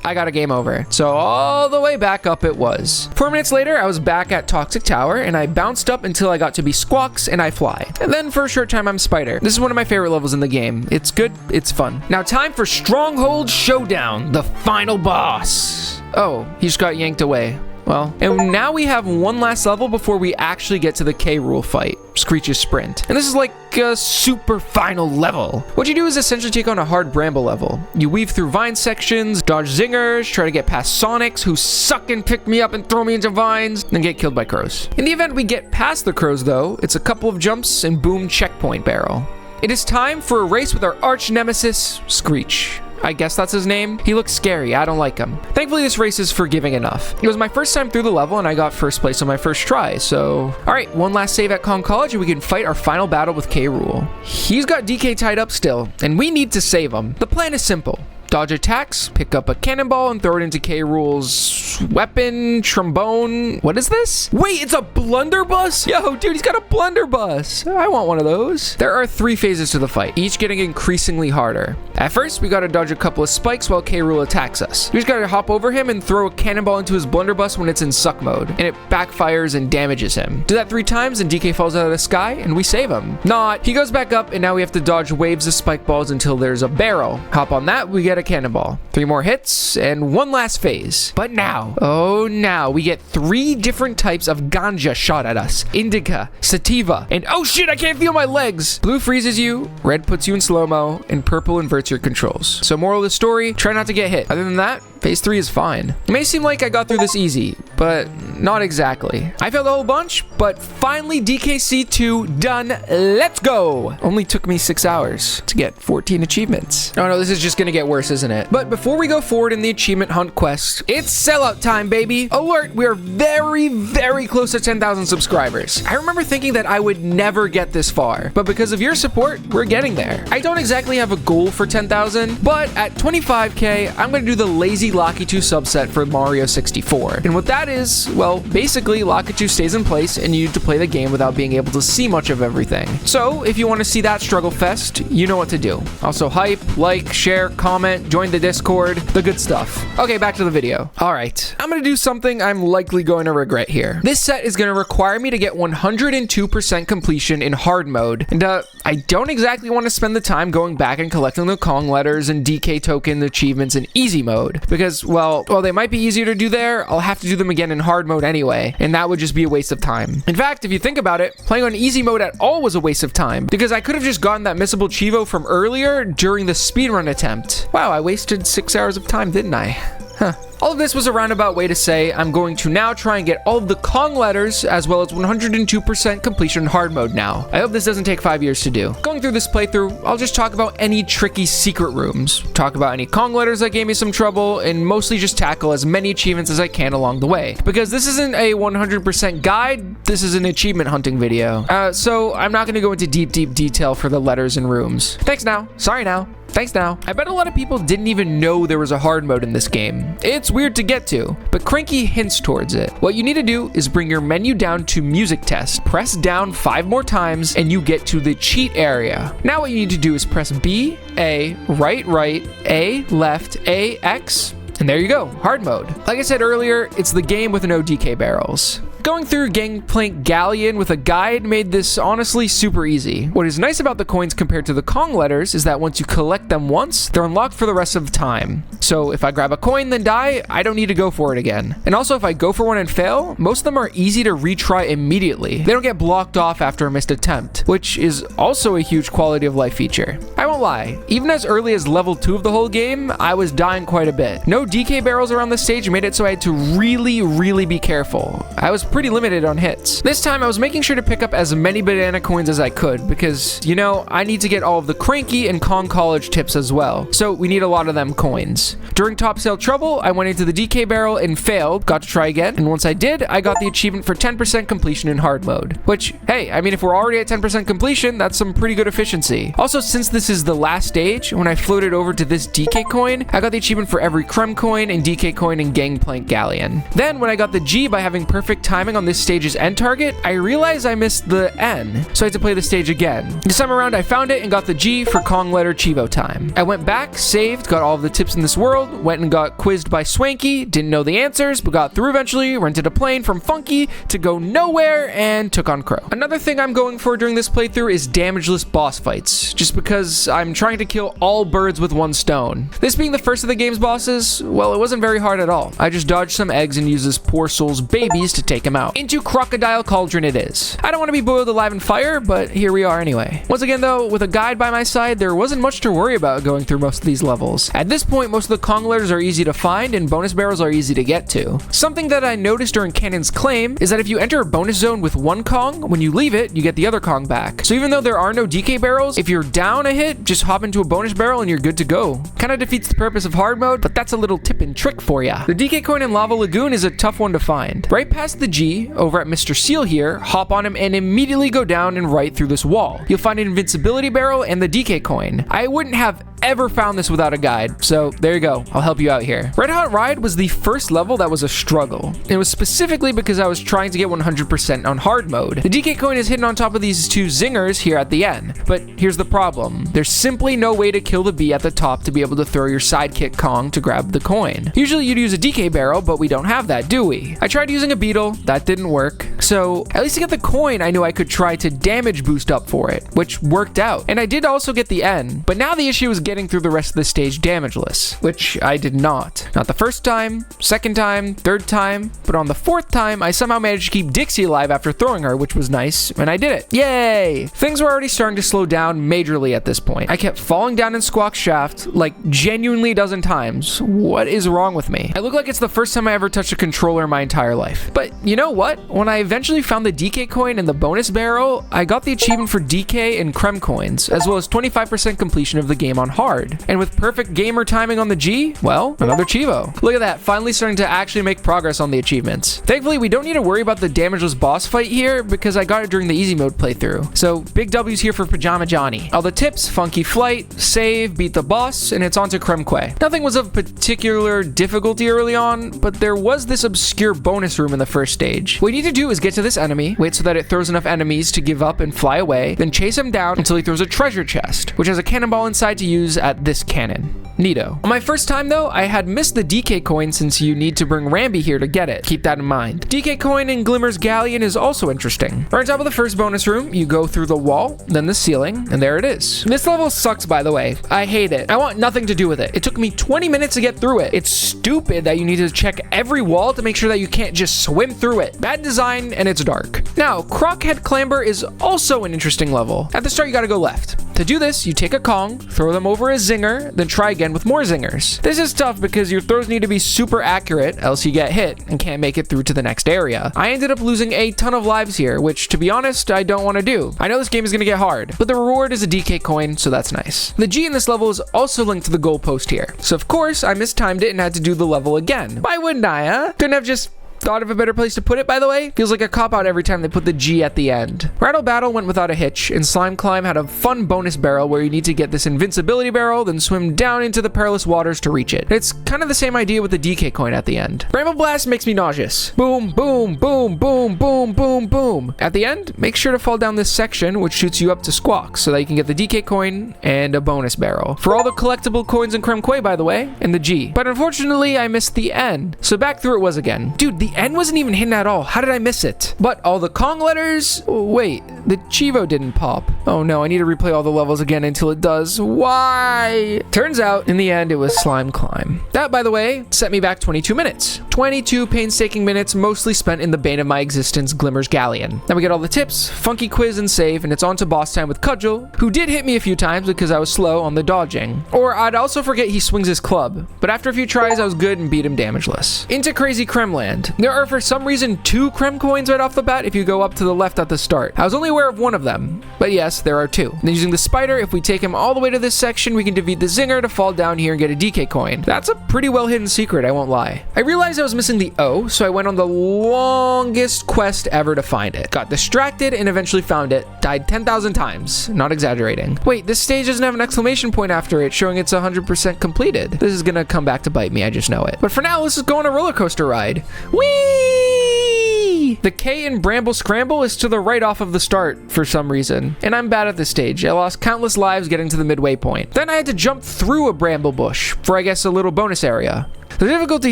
I got a game over. So all the way back up it was. 4 minutes later, I was back at Toxic Tower, and I bounced up until I got to be Squawks, and I fly. And then for a short time, I'm Spider. This is one of my favorite levels in the game. It's good, it's fun. Now time for Stronghold Showdown, the final boss. Oh, he just got yanked away. Well, and now we have one last level before we actually get to the K Rool fight, Screech's Sprint. And this is like a super final level. What you do is essentially take on a hard bramble level. You weave through vine sections, dodge zingers, try to get past Sonics who suck and pick me up and throw me into vines, then get killed by crows. In the event we get past the crows though, it's a couple of jumps and boom, checkpoint barrel. It is time for a race with our arch nemesis, Screech. I guess that's his name. He looks scary. I don't like him. Thankfully, this race is forgiving enough. It was my first time through the level, and I got first place on my first try, so... Alright, one last save at Kong College, and we can fight our final battle with K Rool. He's got DK tied up still, and we need to save him. The plan is simple. Dodge attacks, pick up a cannonball, and throw it into K Rool's weapon, trombone. What is this? Wait, it's a blunderbuss? Yo, dude, he's got a blunderbuss. I want one of those. There are 3 phases to the fight, each getting increasingly harder. At first, we gotta dodge a couple of spikes while K Rool attacks us. We just gotta hop over him and throw a cannonball into his blunderbuss when it's in suck mode, and it backfires and damages him. Do that 3 times, and DK falls out of the sky, and we save him. Not. He goes back up, and now we have to dodge waves of spike balls until there's a barrel. Hop on that, we get a cannonball. 3 more hits, and one last phase. But now, oh now, we get 3 different types of ganja shot at us. Indica, sativa, and oh shit, I can't feel my legs! Blue freezes you, red puts you in slow-mo, and purple inverts your controls. So moral of the story, try not to get hit. Other than that, phase 3 is fine. It may seem like I got through this easy, but not exactly. I failed a whole bunch, but finally DKC2 done. Let's go! Only took me 6 hours to get 14 achievements. Oh no, this is just gonna get worse, isn't it? But before we go forward in the achievement hunt quest, it's sellout time, baby! Alert, we are very, very close to 10,000 subscribers. I remember thinking that I would never get this far, but because of your support, we're getting there. I don't exactly have a goal for 10,000, but at 25k, I'm gonna do the lazy Lakitu subset for Mario 64. And what that is, well, basically Lakitu stays in place and you need to play the game without being able to see much of everything. So if you want to see that struggle fest, you know what to do. Also hype, like, share, comment, join the Discord, the good stuff. Okay, back to the video. All right, I'm gonna do something I'm likely going to regret here. This set is gonna require me to get 102% completion in hard mode, and I don't exactly want to spend the time going back and collecting the Kong letters and DK token achievements in easy mode, because, well, while they might be easier to do there, I'll have to do them again in hard mode anyway, and that would just be a waste of time. In fact, if you think about it, playing on easy mode at all was a waste of time, because I could have just gotten that missable Chivo from earlier during the speedrun attempt. Wow, I wasted 6 hours of time, didn't I? Huh. All of this was a roundabout way to say I'm going to now try and get all of the Kong letters as well as 102% completion in hard mode now. I hope this doesn't take 5 years to do. Going through this playthrough, I'll just talk about any tricky secret rooms, talk about any Kong letters that gave me some trouble, and mostly just tackle as many achievements as I can along the way. Because this isn't a 100% guide, this is an achievement hunting video. So I'm not going to go into deep detail for the letters and rooms. Thanks now. Sorry now. Thanks now. I bet a lot of people didn't even know there was a hard mode in this game. It's weird to get to, but Cranky hints towards it. What you need to do is bring your menu down to music test, press down 5 more times, and you get to the cheat area. Now what you need to do is press B, A, right, A, left, A, X, and there you go, hard mode. Like I said earlier, it's the game with no DK barrels. Going through Gangplank Galleon with a guide made this honestly super easy. What is nice about the coins compared to the Kong letters is that once you collect them once, they're unlocked for the rest of the time. So if I grab a coin then die, I don't need to go for it again. And also if I go for one and fail, most of them are easy to retry immediately. They don't get blocked off after a missed attempt, which is also a huge quality of life feature. I won't lie, even as early as level 2 of the whole game, I was dying quite a bit. No DK barrels around the stage made it so I had to really be careful. I was pretty limited on hits. This time I was making sure to pick up as many banana coins as I could because, you know, I need to get all of the Cranky and Kong College tips as well. So we need a lot of them coins. During Top Sale Trouble, I went into the DK barrel and failed, got to try again, and once I did, I got the achievement for 10% completion in hard mode. Which, hey, I mean, if we're already at 10% completion, that's some pretty good efficiency. Also, since this is the last stage, when I floated over to this DK coin, I got the achievement for every Krem coin and DK coin in Gangplank Galleon. Then, when I got the G by having perfect timing on this stage's end target, I realized I missed the N, so I had to play the stage again. This time around, I found it and got the G for Kong letter Chivo time. I went back, saved, got all of the tips in this world, went and got quizzed by Swanky, didn't know the answers, but got through eventually, rented a plane from Funky to go nowhere, and took on Crow. Another thing I'm going for during this playthrough is damageless boss fights, just because I'm trying to kill all birds with one stone. This being the first of the game's bosses, well, it wasn't very hard at all. I just dodged some eggs and used this poor soul's babies to take him out. Into Crocodile Cauldron it is. I don't want to be boiled alive in fire, but here we are anyway. Once again though, with a guide by my side, there wasn't much to worry about going through most of these levels. At this point, most of the Kong letters are easy to find and bonus barrels are easy to get to. Something that I noticed during Cannon's claim is that if you enter a bonus zone with one Kong, when you leave it, you get the other Kong back. So even though there are no DK barrels, if you're down a hit, just hop into a bonus barrel and you're good to go. Kinda defeats the purpose of hard mode, but that's a little tip and trick for ya. The DK coin in Lava Lagoon is a tough one to find. Right past the G, over at Mr. Seal here, hop on him and immediately go down and right through this wall. You'll find an invincibility barrel and the DK coin. I wouldn't have ever found this without a guide, so there you go, I'll help you out here. Red Hot Ride was the first level that was a struggle. It was specifically because I was trying to get 100% on hard mode. The DK coin is hidden on top of these two zingers here at the end, but here's the problem. There's simply no way to kill the bee at the top to be able to throw your sidekick Kong to grab the coin. Usually you'd use a DK barrel, but we don't have that, do we? I tried using a beetle, that didn't work, so at least to get the coin I knew I could try to damage boost up for it, which worked out. And I did also get the N, but now the issue is getting through the rest of the stage damageless, which I did not. Not the first time, second time, third time, but on the fourth time, I somehow managed to keep Dixie alive after throwing her, which was nice, and I did it. Yay! Things were already starting to slow down majorly at this point. I kept falling down in Squawk's shaft, like genuinely a dozen times. What is wrong with me? I look like it's the first time I ever touched a controller in my entire life. But you know what? When I eventually found the DK coin in the bonus barrel, I got the achievement for DK and Krem coins, as well as 25% completion of the game on hard. And with perfect gamer timing on the G, well, another Chivo. Look at that, finally starting to actually make progress on the achievements. Thankfully, we don't need to worry about the damageless boss fight here because I got it during the easy mode playthrough. So big W's here for Pajamajohn. All the tips, funky flight, save, beat the boss, and it's on to Kremque. Nothing was of particular difficulty early on, but there was this obscure bonus room in the first stage. What you need to do is get to this enemy, wait so that it throws enough enemies to give up and fly away, then chase him down until he throws a treasure chest, which has a cannonball inside to use at this cannon. Neato. On my first time though, I had missed the DK coin since you need to bring Rambi here to get it. Keep that in mind. DK coin in Glimmer's Galleon is also interesting. Right on top of the first bonus room, you go through the wall, then the ceiling, and there it is. This level sucks, by the way. I hate it. I want nothing to do with it. It took me 20 minutes to get through it. It's stupid that you need to check every wall to make sure that you can't just swim through it. Bad design, and it's dark. Now, Crockhead Clamber is also an interesting level. At the start, you gotta go left. To do this, you take a Kong, throw them over a zinger, then try again with more zingers. This is tough because your throws need to be super accurate, else you get hit and can't make it through to the next area. I ended up losing a ton of lives here, which, to be honest, I don't want to do. I know this game is gonna get hard, but the reward is a DK coin, so that's nice. The G in this level is also linked to the goalpost here. So of course, I mistimed it and had to do the level again. Why wouldn't I, huh? Couldn't have just thought of a better place to put it, by the way? Feels like a cop-out every time they put the G at the end. Rattle Battle went without a hitch, and Slime Climb had a fun bonus barrel where you need to get this invincibility barrel, then swim down into the perilous waters to reach it. It's kind of the same idea with the DK coin at the end. Bramble Blast makes me nauseous. Boom, boom, boom, boom, boom, boom, boom. At the end, make sure to fall down this section, which shoots you up to Squawk, so that you can get the DK coin and a bonus barrel. For all the collectible coins in Creme Quay, by the way, and the G. But unfortunately, I missed the N, so back through it was again. Dude, the N wasn't even hidden at all. How did I miss it? But all the Kong letters? Wait, the Chivo didn't pop. Oh no, I need to replay all the levels again until it does. Why? Turns out, in the end, it was Slime Climb. That, by the way, set me back 22 minutes. 22 painstaking minutes, mostly spent in the bane of my existence, Glimmer's Galleon. Then we get all the tips, funky quiz, and save, and it's on to boss time with Cudgel, who did hit me a few times because I was slow on the dodging. Or I'd also forget he swings his club, but after a few tries, I was good and beat him damageless. Into Crazy Kremland. There are, for some reason, 2 Krem coins right off the bat if you go up to the left at the start. I was only aware of one of them, but yes, there are 2. Then using the spider, if we take him all the way to this section, we can defeat the zinger to fall down here and get a DK coin. That's a pretty well hidden secret, I won't lie. I realized I was missing the O, so I went on the longest quest ever to find it. Got distracted and eventually found it. Died 10,000 times, not exaggerating. Wait, this stage doesn't have an exclamation point after it, showing it's 100% completed. This is gonna come back to bite me, I just know it. But for now, let's just go on a roller coaster ride. Whee! The K in Bramble Scramble is to the right off of the start for some reason, and I'm bad at this stage. I lost countless lives getting to the midway point. Then I had to jump through a bramble bush for, I guess, a little bonus area. The difficulty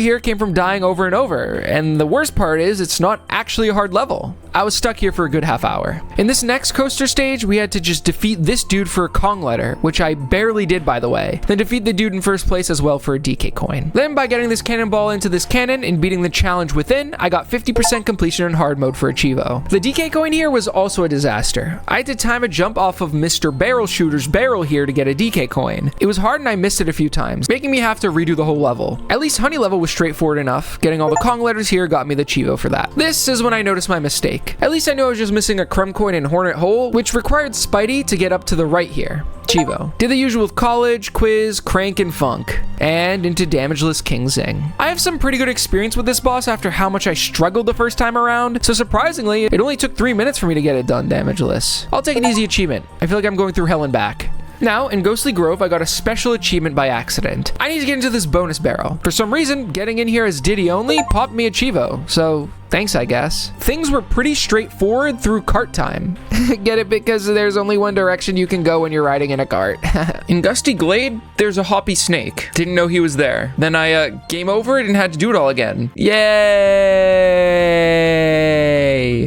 here came from dying over and over, and the worst part is it's not actually a hard level. I was stuck here for a good half hour. In this next coaster stage, we had to just defeat this dude for a Kong letter, which I barely did, by the way, then defeat the dude in first place as well for a DK coin. Then by getting this cannonball into this cannon and beating the challenge within, I got 50% completion in hard mode for Achievo. The DK coin here was also a disaster. I had to time a jump off of Mr. Barrel Shooter's barrel here to get a DK coin. It was hard and I missed it a few times, making me have to redo the whole level. At least Honey level was straightforward enough. Getting all the Kong letters here got me the Chivo for that. This is when I noticed my mistake. At least I knew I was just missing a Crumb coin in Hornet Hole, which required Spidey to get up to the right here. Chivo. Did the usual with College, Quiz, Crank, and Funk. And into Damageless King Zing. I have some pretty good experience with this boss after how much I struggled the first time around, so surprisingly, it only took 3 minutes for me to get it done damageless. I'll take an easy achievement. I feel like I'm going through hell and back. Now, in Ghostly Grove, I got a special achievement by accident. I need to get into this bonus barrel. For some reason, getting in here as Diddy only popped me a Chivo, so thanks, I guess. Things were pretty straightforward through cart time. Get it? Because there's only one direction you can go when you're riding in a cart. In Gusty Glade, there's a hoppy snake. Didn't know he was there. Then I game over it and had to do it all again. Yay!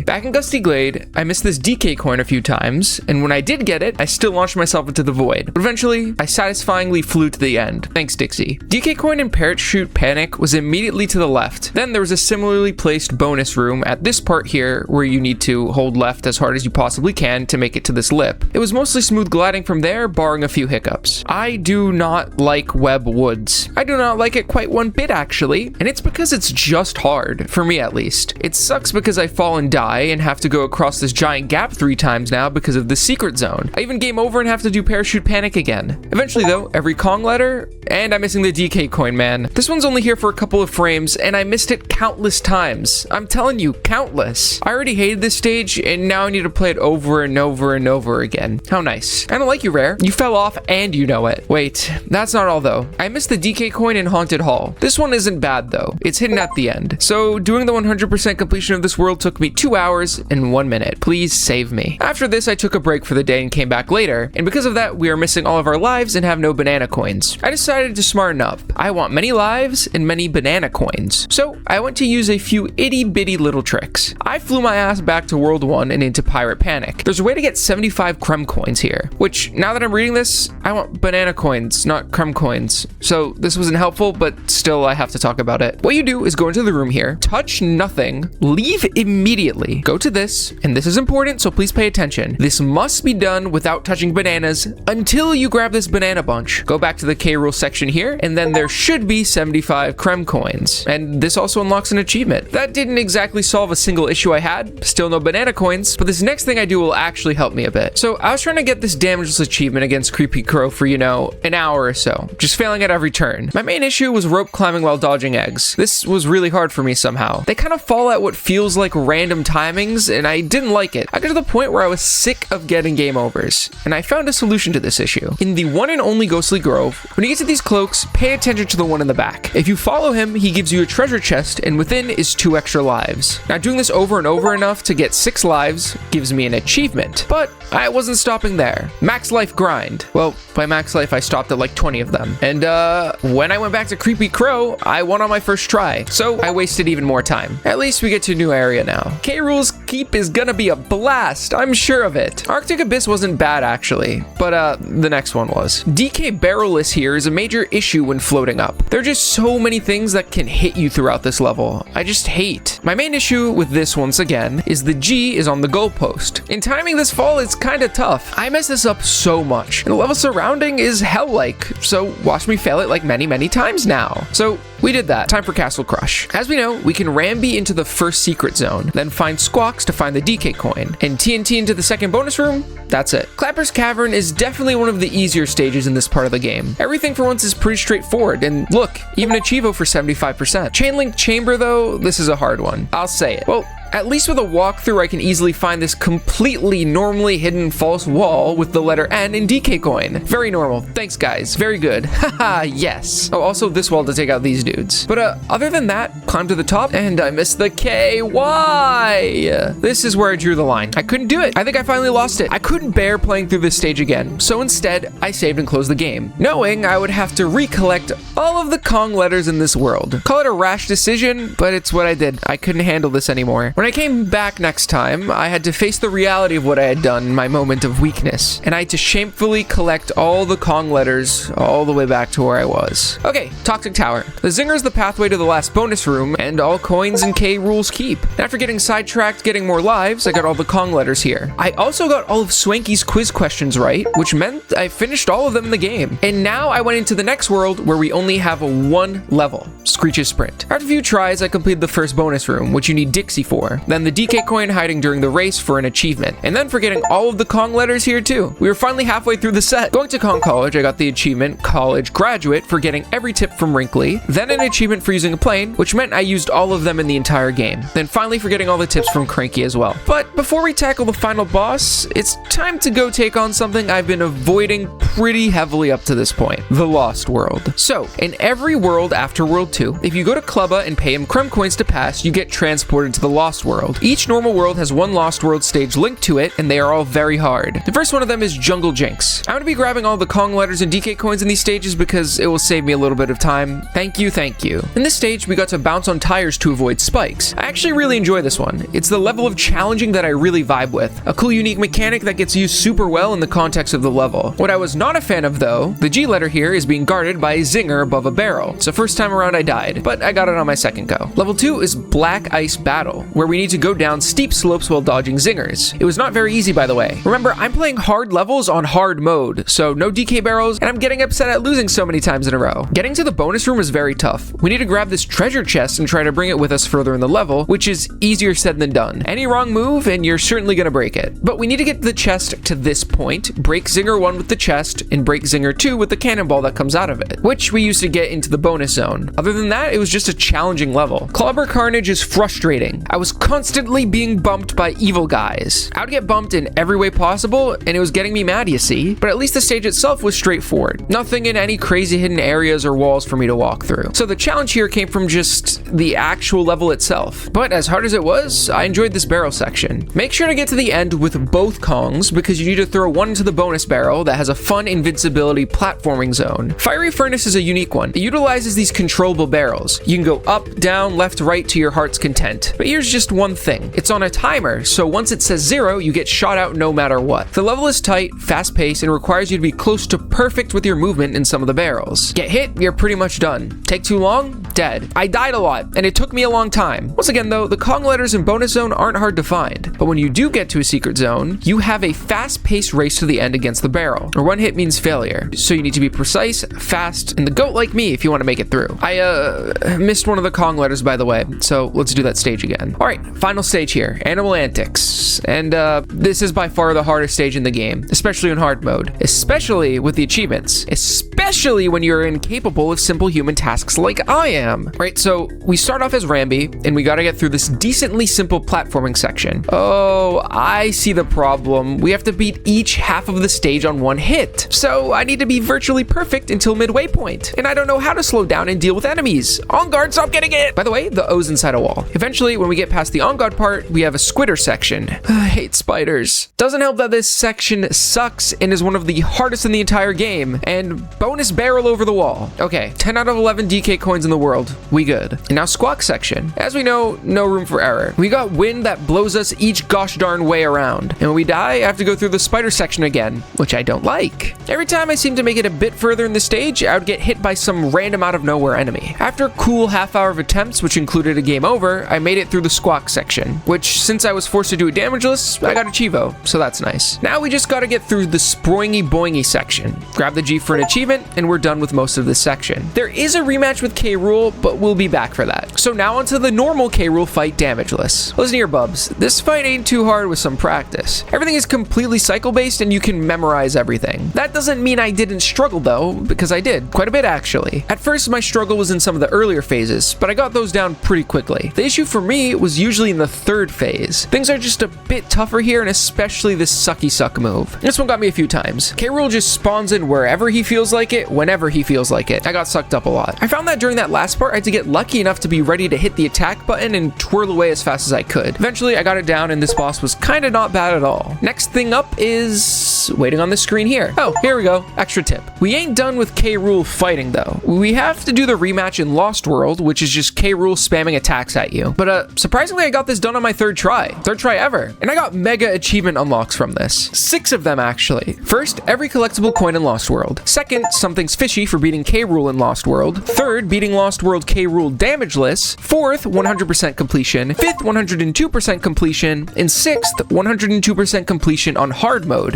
Back in Gusty Glade, I missed this DK coin a few times, and when I did get it, I still launched myself into the void. But eventually, I satisfyingly flew to the end. Thanks, Dixie. DK coin and Parachute Panic was immediately to the left. Then there was a similarly placed bonus room at this part here where you need to hold left as hard as you possibly can to make it to this lip. It was mostly smooth gliding from there, barring a few hiccups. I do not like Web Woods. I do not like it quite one bit, actually, and it's because it's just hard, for me at least. It sucks because I fall and die and have to go across this giant gap 3 times now because of the secret zone. I even game over and have to do Parachute Panic again. Eventually though, every Kong letter, and I'm missing the DK coin, man. This one's only here for a couple of frames, and I missed it countless times. I'm telling you, countless. I already hated this stage, and now I need to play it over and over and over again. How nice. I don't like you, Rare. You fell off and you know it. Wait, that's not all though. I missed the DK coin in Haunted Hall. This one isn't bad though. It's hidden at the end. So doing the 100% completion of this world took me 2 hours and 1 minute. Please save me. After this, I took a break for the day and came back later, and because of that, we are missing all of our lives and have no banana coins. I decided to smarten up. I want many lives and many banana coins. So I went to use a few itty bitty little tricks. I flew my ass back to World 1 and into Pirate Panic. There's a way to get 75 Crumb coins here, which now that I'm reading this, I want banana coins, not Crumb coins. So this wasn't helpful, but still I have to talk about it. What you do is go into the room here, touch nothing, leave immediately, immediately. Go to this, and this is important, so please pay attention. This must be done without touching bananas until you grab this banana bunch. Go back to the K rule section here, and then there should be 75 creme coins. And this also unlocks an achievement. That didn't exactly solve a single issue I had, still no banana coins, but this next thing I do will actually help me a bit. So I was trying to get this damageless achievement against Creepy Crow for, you know, an hour or so, just failing at every turn. My main issue was rope climbing while dodging eggs. This was really hard for me somehow. They kind of fall at what feels like random timings, and I didn't like it. I got to the point where I was sick of getting game overs, and I found a solution to this issue. In the one and only Ghostly Grove, when you get to these cloaks, pay attention to the one in the back. If you follow him, he gives you a treasure chest, and within is 2 extra lives. Now, doing this over and over enough to get 6 lives gives me an achievement, but I wasn't stopping there. Max life grind. Well, by max life, I stopped at like 20 of them. And when I went back to Creepy Crow, I won on my first try, so I wasted even more time. At least we get to a new area now. K Rool's Keep is gonna be a blast, I'm sure of it. Arctic Abyss wasn't bad actually, but the next one was. DK barrelless here is a major issue when floating up. There are just so many things that can hit you throughout this level. I just hate. My main issue with this once again is the G is on the goalpost. In timing this fall, it's kinda tough. I mess this up so much, and the level surrounding is hell-like, so watch me fail it like many times now. So we did that. Time for Castle Crush. As we know, we can Ramby into the first secret zone, then find Squawks to find the DK coin, and TNT into the second bonus room. That's it. Clapper's Cavern is definitely one of the easier stages in this part of the game. Everything for once is pretty straightforward, and look, even Achievo for 75%. Chainlink Chamber though, this is a hard one. I'll say it. Well, at least with a walkthrough, I can easily find this completely normally hidden false wall with the letter N in DK coin. Very normal. Thanks, guys. Very good. Haha, yes. Oh, also this wall to take out these dudes. But other than that, climb to the top, and I missed the K. Why? This is where I drew the line. I couldn't do it. I think I finally lost it. I couldn't bear playing through this stage again, so instead, I saved and closed the game, knowing I would have to recollect all of the Kong letters in this world. Call it a rash decision, but it's what I did. I couldn't handle this anymore. When I came back next time, I had to face the reality of what I had done in my moment of weakness, and I had to shamefully collect all the Kong letters all the way back to where I was. Okay, Toxic Tower. The Zinger is the pathway to the last bonus room, and all coins in K Rool's Keep. After getting sidetracked getting more lives, I got all the Kong letters here. I also got all of Swanky's quiz questions right, which meant I finished all of them in the game. And now I went into the next world where we only have one level, Screech's Sprint. After a few tries, I completed the first bonus room, which you need Dixie for. Then the DK coin hiding during the race for an achievement. And then for getting all of the Kong letters here too. We were finally halfway through the set. Going to Kong College, I got the achievement College Graduate for getting every tip from Wrinkly. Then an achievement for using a plane, which meant I used all of them in the entire game. Then finally for getting all the tips from Cranky as well. But before we tackle the final boss, it's time to go take on something I've been avoiding pretty heavily up to this point. The Lost World. So, in every world after World 2, if you go to Clubba and pay him creme coins to pass, you get transported to the Lost World. Each normal world has one Lost World stage linked to it, and they are all very hard. The first one of them is Jungle Jinx. I'm gonna be grabbing all the Kong letters and DK coins in these stages because it will save me a little bit of time. Thank you, thank you. In this stage, we got to bounce on tires to avoid spikes. I actually really enjoy this one. It's the level of challenging that I really vibe with. A cool, unique mechanic that gets used super well in the context of the level. What I was not a fan of though, the G letter here is being guarded by a Zinger above a barrel. So first time around I died, but I got it on my second go. Level 2 is Black Ice Battle, where we need to go down steep slopes while dodging zingers. It was not very easy, by the way. Remember, I'm playing hard levels on hard mode, so no DK barrels, and I'm getting upset at losing so many times in a row. Getting to the bonus room is very tough. We need to grab this treasure chest and try to bring it with us further in the level, which is easier said than done. Any wrong move, and you're certainly gonna break it. But we need to get the chest to this point, break Zinger 1 with the chest, and break Zinger 2 with the cannonball that comes out of it, which we used to get into the bonus zone. Other than that, it was just a challenging level. Clobber Carnage is frustrating. I was constantly being bumped by evil guys. I would get bumped in every way possible, and it was getting me mad, you see. But at least the stage itself was straightforward. Nothing in any crazy hidden areas or walls for me to walk through. So the challenge here came from just the actual level itself. But as hard as it was, I enjoyed this barrel section. Make sure to get to the end with both Kongs, because you need to throw one into the bonus barrel that has a fun invincibility platforming zone. Fiery Furnace is a unique one. It utilizes these controllable barrels. You can go up, down, left, right to your heart's content. But here's just just one thing. It's on a timer, so once it says 0, you get shot out no matter what. The level is tight, fast-paced, and requires you to be close to perfect with your movement in some of the barrels. Get hit, you're pretty much done. Take too long, dead. I died a lot, and it took me a long time. Once again though, the Kong letters in bonus zone aren't hard to find, but when you do get to a secret zone, you have a fast-paced race to the end against the barrel. A one hit means failure, so you need to be precise, fast, and the goat like me if you want to make it through. I missed one of the Kong letters by the way, so let's do that stage again. Alright, final stage here, Animal Antics, and this is by far the hardest stage in the game, especially in hard mode, especially with the achievements, especially when you're incapable of simple human tasks like I am. Right, so we start off as Rambi, and we gotta get through this decently simple platforming section. Oh, I see the problem. We have to beat each half of the stage on one hit. So I need to be virtually perfect until midway point, and I don't know how to slow down and deal with enemies. On guard, stop getting it! By the way, the O's inside a wall. Eventually, when we get past the on guard part, we have a squitter section. I hate spiders. Doesn't help that this section sucks and is one of the hardest in the entire game, and bonus barrel over the wall. Okay, 10 out of 11 DK coins in the world. We good. And now squawk section. As we know, no room for error. We got wind that blows us each gosh darn way around. And when we die, I have to go through the spider section again, which I don't like. Every time I seem to make it a bit further in the stage, I would get hit by some random out of nowhere enemy. After a cool half hour of attempts, which included a game over, I made it through the squawk section, which since I was forced to do it damageless, I got a Chivo, so that's nice. Now we just gotta get through the sproingy boingy section. Grab the G for an achievement, and we're done with most of this section. There is a rematch with K. Rool, but we'll be back for that. So now onto the normal K. Rool fight damageless. Listen here, bubs. This fight ain't too hard with some practice. Everything is completely cycle-based and you can memorize everything. That doesn't mean I didn't struggle though, because I did. Quite a bit actually. At first my struggle was in some of the earlier phases, but I got those down pretty quickly. The issue for me was usually in the third phase. Things are just a bit tougher here, and especially this sucky suck move. This one got me a few times. K. Rool just spawns in wherever he feels like it, whenever he feels like it. I got sucked up a lot. I found that during that last part I had to get lucky enough to be ready to hit the attack button and twirl away as fast as I could. Eventually I got it down and this boss was kinda not bad at all. Next thing up is waiting on the screen here. Oh, here we go. Extra tip. We ain't done with K. Rool fighting though. We have to do the rematch in Lost World, which is just K. Rool spamming attacks at you. But surprisingly I got this done on my third try. Third try ever. And I got mega achievement unlocks from this. 6 of them actually. First, every collectible coin in Lost World. Second, something's fishy for beating K. Rool in Lost World. Third, beating Lost World K. Rool damageless. Fourth, 100% completion. Fifth, 102% completion. And sixth, 102% completion on hard mode.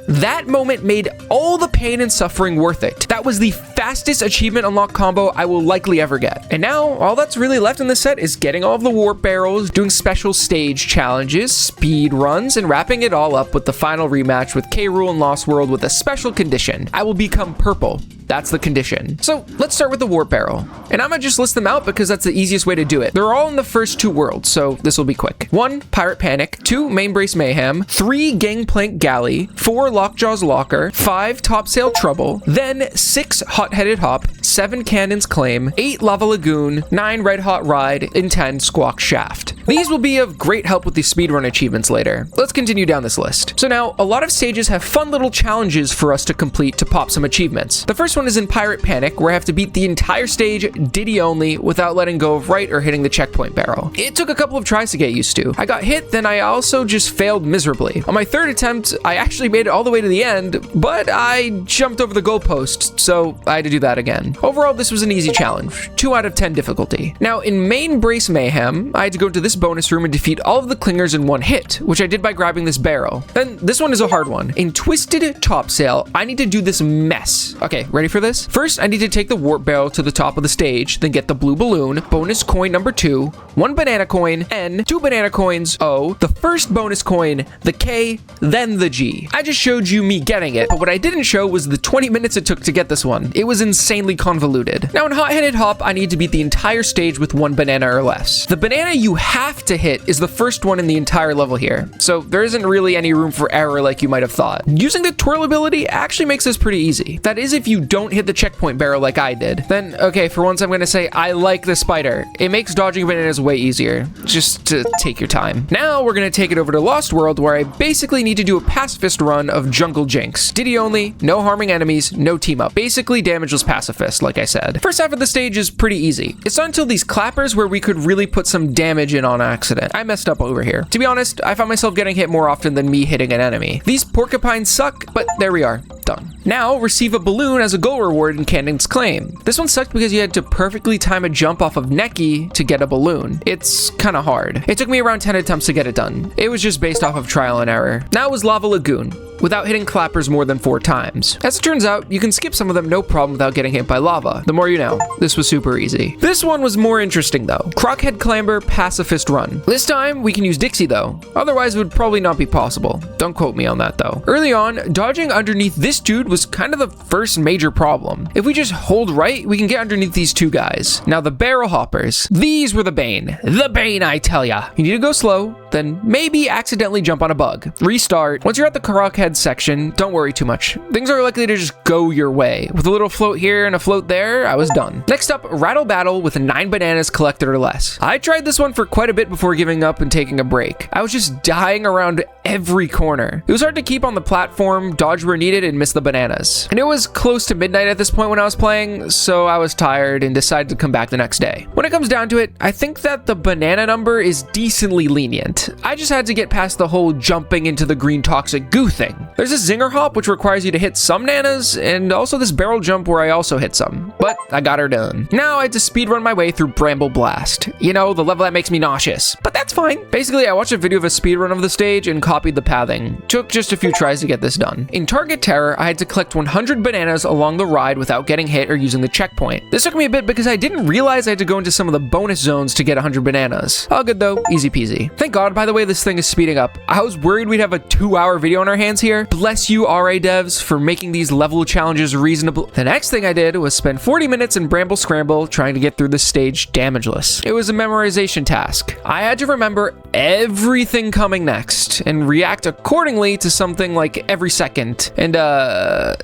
That moment made all the pain and suffering worth it. That was the fastest achievement unlock combo I will likely ever get. And now, all that's really left in this set is getting all of the warp barrels, doing special stage challenges, speed runs, and wrapping it all up with the final rematch with K. Rool in Lost World with a special condition. I will become purple. That's the condition. So let's start with the warp barrel. And I'm gonna just list them out because that's the easiest way to do it. They're all in the first 2 worlds, so this will be quick. 1, Pirate Panic. 2, Main Brace Mayhem. 3, Gangplank Galley. 4, Lockjaw's Locker. 5, Topsail Trouble. Then 6, Hot-Headed Hop. 7, Cannon's Claim. 8, Lava Lagoon. 9, Red Hot Ride. And 10, Squawk Shaft. These will be of great help with the speedrun achievements later. Let's continue down this list. So now, a lot of stages have fun little challenges for us to complete to pop some achievements. The first one is in Pirate Panic, where I have to beat the entire stage Diddy only without letting go of right or hitting the checkpoint barrel. It took a couple of tries to get used to. I got hit, then I also just failed miserably. On my third attempt, I actually made it all the way to the end, but I jumped over the goalpost, so I had to do that again. Overall, this was an easy challenge, 2 out of 10 difficulty. Now, in Main Brace Mayhem, I had to go to this bonus room and defeat all of the clingers in one hit, which I did by grabbing this barrel. Then this one is a hard one. In Twisted Topsail, I need to do this mess. Okay, ready for this? First, I need to take the warp barrel to the top of the stage, then get the blue balloon, bonus coin number 2, 1 banana coin, N, 2 banana coins, O, the first bonus coin, the K, then the G. I just showed you me getting it, but what I didn't show was the 20 minutes it took to get this one. It was insanely convoluted. Now in Hot-Headed Hop, I need to beat the entire stage with 1 banana or less. The banana you have to hit is the first one in the entire level here, so there isn't really any room for error like you might have thought. Using the twirl ability actually makes this pretty easy. That is if you don't hit the checkpoint barrel like I did. Then, okay, for once I'm gonna say I like the spider. It makes dodging bananas way easier. Just to take your time. Now we're gonna take it over to Lost World, where I basically need to do a pacifist run of Jungle Jinx. Diddy only, no harming enemies, no team up. Basically damageless pacifist, like I said. First half of the stage is pretty easy. It's not until these clappers where we could really put some damage in on accident. I messed up over here. To be honest, I found myself getting hit more often than me hitting an enemy. These porcupines suck, but there we are. Done. Now, receive a balloon as a goal reward in Candon's Claim. This one sucked because you had to perfectly time a jump off of Neki to get a balloon. It's kind of hard. It took me around 10 attempts to get it done. It was just based off of trial and error. Now it was Lava Lagoon, without hitting clappers more than 4 times. As it turns out, you can skip some of them no problem without getting hit by lava. The more you know. This was super easy. This one was more interesting though. Crockhead Clamber Pacifist Run. This time, we can use Dixie though. Otherwise, it would probably not be possible. Don't quote me on that though. Early on, dodging underneath this dude was kind of the first major problem. If we just hold right, we can get underneath these 2 guys. Now the barrel hoppers. These were the bane. The bane, I tell ya. You need to go slow, then maybe accidentally jump on a bug. Restart. Once you're at the Crockhead section, don't worry too much. Things are likely to just go your way. With a little float here and a float there, I was done. Next up, Rattle Battle with 9 bananas collected or less. I tried this one for quite a bit before giving up and taking a break. I was just dying around every corner. It was hard to keep on the platform, dodge where needed, and miss the bananas. And it was close to midnight at this point when I was playing, so I was tired and decided to come back the next day. When it comes down to it, I think that the banana number is decently lenient. I just had to get past the whole jumping into the green toxic goo thing. There's a zinger hop which requires you to hit some nanas, and also this barrel jump where I also hit some, but I got her done. Now I had to speedrun my way through Bramble Blast. You know, the level that makes me nauseous, but that's fine. Basically, I watched a video of a speedrun of the stage and copied the pathing. Took just a few tries to get this done. In Target Terror, I had to collect 100 bananas along the ride without getting hit or using the checkpoint. This took me a bit because I didn't realize I had to go into some of the bonus zones to get 100 bananas. All good though, easy peasy. Thank God, by the way, this thing is speeding up. I was worried we'd have a 2-hour video on our hands here. Bless you, RA devs, for making these level challenges reasonable. The next thing I did was spend 40 minutes in Bramble Scramble trying to get through this stage damageless. It was a memorization task. I had to remember everything coming next and react accordingly to something like every second. And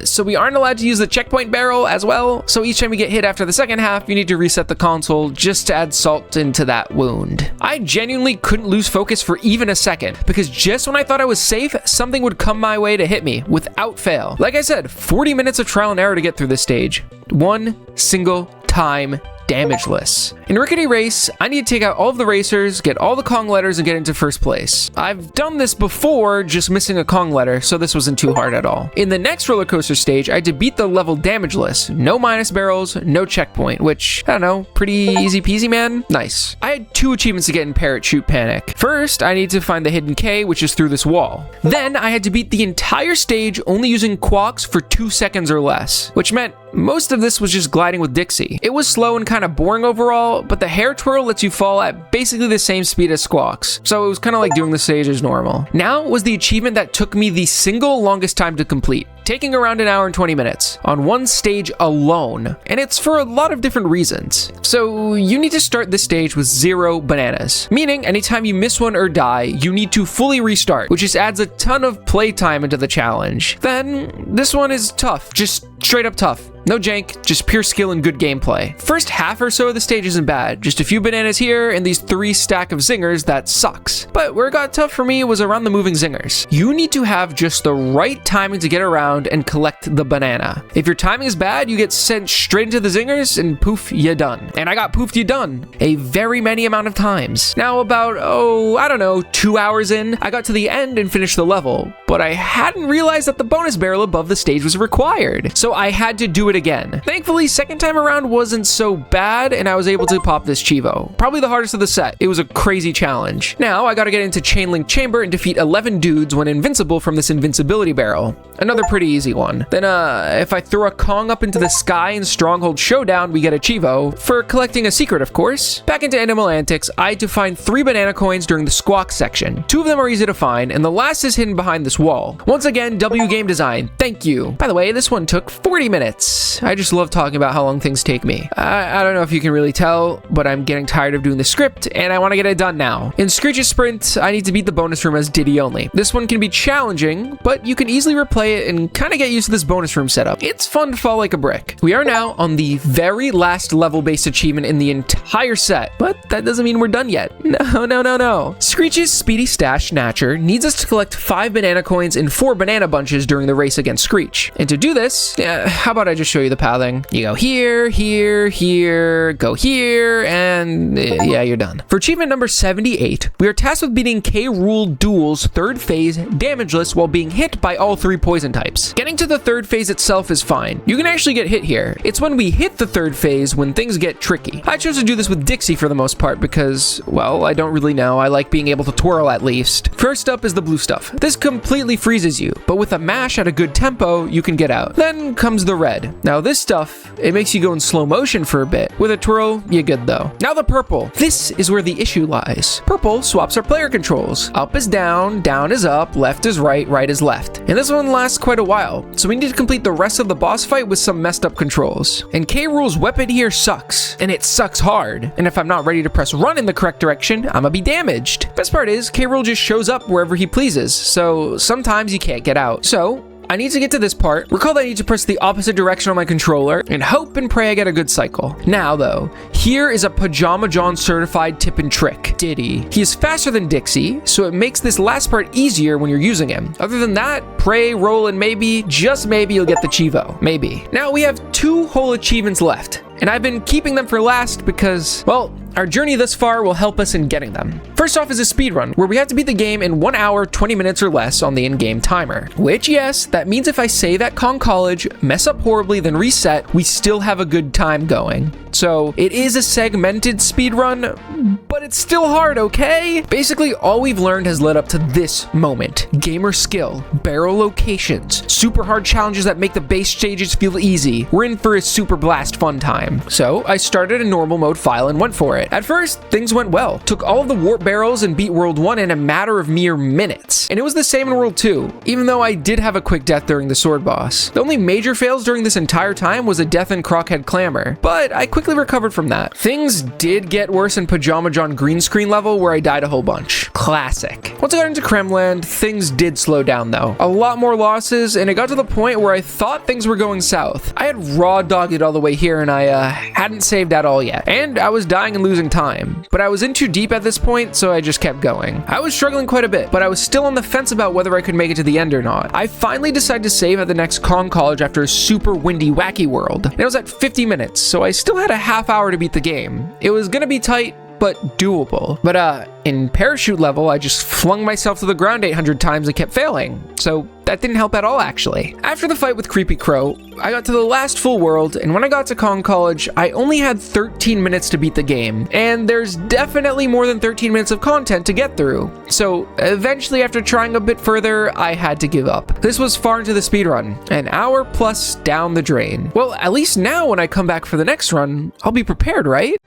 so we aren't allowed to use the checkpoint barrel as well. So each time we get hit after the second half, you need to reset the console just to add salt into that wound. I genuinely couldn't lose focus for even a second because just when I thought I was safe, something would come my way to hit me without fail. Like I said, 40 minutes of trial and error to get through this stage. One single time damageless. In Rickety Race, I need to take out all of the racers, get all the Kong letters, and get into first place. I've done this before, just missing a Kong letter, so this wasn't too hard at all. In the next roller coaster stage, I had to beat the level damageless. No minus barrels, no checkpoint, which, I don't know, pretty easy peasy, man. Nice. I had 2 achievements to get in Parrot Shoot Panic. First, I need to find the hidden K, which is through this wall. Then, I had to beat the entire stage only using Quawks for 2 seconds or less, which meant most of this was just gliding with Dixie. It was slow and kind of boring overall, but the hair twirl lets you fall at basically the same speed as Squawks, so it was kind of like doing the stage as normal. Now was the achievement that took me the single longest time to complete, taking around 1 hour and 20 minutes on one stage alone, and it's for a lot of different reasons. So you need to start this stage with 0 bananas, meaning anytime you miss one or die, you need to fully restart, which just adds a ton of playtime into the challenge. Then this one is tough, just straight up tough. No jank, just pure skill and good gameplay. First half or so of the stage isn't bad, just a few bananas here and these 3 stack of zingers that sucks. But where it got tough for me was around the moving zingers. You need to have just the right timing to get around and collect the banana. If your timing is bad, you get sent straight into the zingers and poof, you done. And I got poofed you done a very many amount of times. Now about, I don't know, 2 hours in, I got to the end and finished the level, but I hadn't realized that the bonus barrel above the stage was required. So I had to do it again. Thankfully, second time around wasn't so bad and I was able to pop this Chivo. Probably the hardest of the set. It was a crazy challenge. Now I gotta get into Chain Link Chamber and defeat 11 dudes when invincible from this invincibility barrel. Another pretty easy one. Then if I throw a Kong up into the sky in Stronghold Showdown, we get a Chivo. For collecting a secret, of course. Back into Animal Antics, I had to find 3 banana coins during the Squawk section. 2 of them are easy to find, and the last is hidden behind this wall. Once again, W Game Design, thank you. By the way, this one took 40 minutes. I just love talking about how long things take me. I don't know if you can really tell, but I'm getting tired of doing the script, and I want to get it done now. In Screech's Sprint, I need to beat the bonus room as Diddy only. This one can be challenging, but you can easily replay it and and kind of get used to this bonus room setup. It's fun to fall like a brick. We are now on the very last level-based achievement in the entire set, but that doesn't mean we're done yet. No. Screech's Speedy Stash Snatcher needs us to collect 5 banana coins in 4 banana bunches during the race against Screech. And to do this, how about I just show you the pathing? You go here, go here, and yeah, you're done. For achievement number 78, we are tasked with beating K. Rool Duel's 3rd phase damageless while being hit by all 3 poison types. Getting to the 3rd phase itself is fine. You can actually get hit here. It's when we hit the 3rd phase when things get tricky. I chose to do this with Dixie for the most part because, well, I don't really know. I like being able to twirl at least. First up is the blue stuff. This completely freezes you, but with a mash at a good tempo, you can get out. Then comes the red. Now this stuff, it makes you go in slow motion for a bit. With a twirl, you're good though. Now the purple. This is where the issue lies. Purple swaps our player controls. Up is down is up, left is right is left. And this one lasts quite a while, so we need to complete the rest of the boss fight with some messed up controls. And K. Rool's weapon here sucks, and it sucks hard. And if I'm not ready to press run in the correct direction, I'ma be damaged. Best part is, K. Rool just shows up wherever he pleases, so sometimes you can't get out. So I need to get to this part. Recall that I need to press the opposite direction on my controller and hope and pray I get a good cycle. Now though, here is a Pajamajohn certified tip and trick, Diddy. He is faster than Dixie, so it makes this last part easier when you're using him. Other than that, pray, roll, and maybe, just maybe you'll get the Chivo. Maybe. Now we have 2 whole achievements left, and I've been keeping them for last because, well, our journey thus far will help us in getting them. First off is a speedrun, where we have to beat the game in 1 hour, 20 minutes or less on the in-game timer. Which, yes, that means if I save at Kong College, mess up horribly, then reset, we still have a good time going. So it is a segmented speedrun, but it's still hard, okay? Basically, all we've learned has led up to this moment. Gamer skill, barrel locations, super hard challenges that make the base stages feel easy. We're in for a super blast fun time. So I started a normal mode file and went for it. At first, things went well. Took all of the warp barrels and beat World 1 in a matter of mere minutes. And it was the same in World 2, even though I did have a quick death during the sword boss. The only major fails during this entire time was a death in Crockhead Clamor, but I quickly recovered from that. Things did get worse in Pajamajohn green screen level where I died a whole bunch. Classic. Once I got into Kremland, things did slow down though. A lot more losses, and it got to the point where I thought things were going south. I had raw dogged it all the way here, and I hadn't saved at all yet. And I was dying and losing time, but I was in too deep at this point, so I just kept going. I was struggling quite a bit, but I was still on the fence about whether I could make it to the end or not. I finally decided to save at the next Kong College after a super windy wacky world, and it was at 50 minutes, so I still had a half hour to beat the game. It was gonna be tight, but doable. But in parachute level, I just flung myself to the ground 800 times and kept failing. So that didn't help at all, actually. After the fight with Creepy Crow, I got to the last full world, and when I got to Kong College, I only had 13 minutes to beat the game. And there's definitely more than 13 minutes of content to get through. So eventually, after trying a bit further, I had to give up. This was far into the speedrun, an hour plus down the drain. Well, at least now when I come back for the next run, I'll be prepared, right?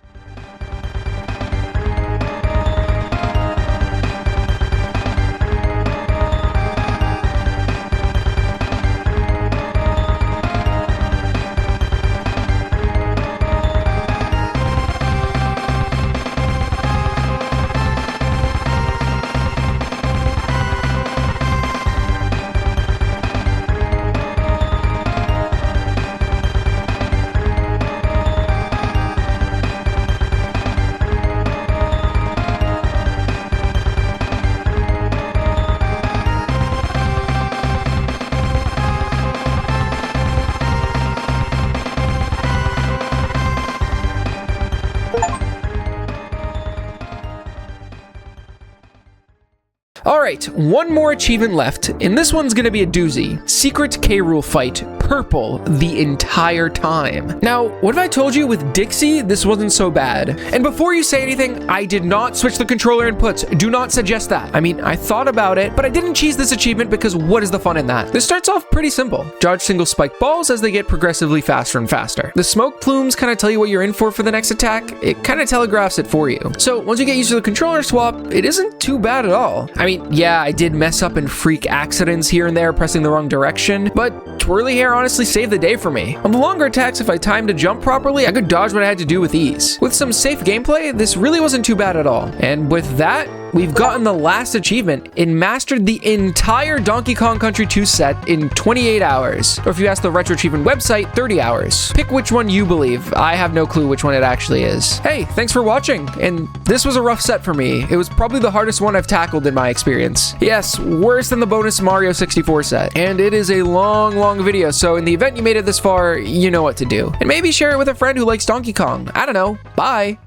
Alright, one more achievement left, and this one's gonna be a doozy. Secret K. Rool fight, purple, the entire time. Now, what if I told you with Dixie, this wasn't so bad? And before you say anything, I did not switch the controller inputs. Do not suggest that. I mean, I thought about it, but I didn't cheese this achievement because what is the fun in that? This starts off pretty simple. Dodge single spike balls as they get progressively faster and faster. The smoke plumes kind of tell you what you're in for the next attack. It kind of telegraphs it for you. So once you get used to the controller swap, it isn't too bad at all. I mean, yeah, I did mess up and freak accidents here and there pressing the wrong direction, but twirly hair honestly saved the day for me. On the longer attacks, if I timed to jump properly, I could dodge what I had to do with ease. With some safe gameplay, this really wasn't too bad at all. And with that, we've gotten the last achievement and mastered the entire Donkey Kong Country 2 set in 28 hours. Or if you ask the Retro Achievement website, 30 hours. Pick which one you believe. I have no clue which one it actually is. Hey, thanks for watching. And this was a rough set for me. It was probably the hardest one I've tackled in my experience. Yes, worse than the bonus Mario 64 set. And it is a long video, so in the event you made it this far, you know what to do. And maybe share it with a friend who likes Donkey Kong. I don't know. Bye.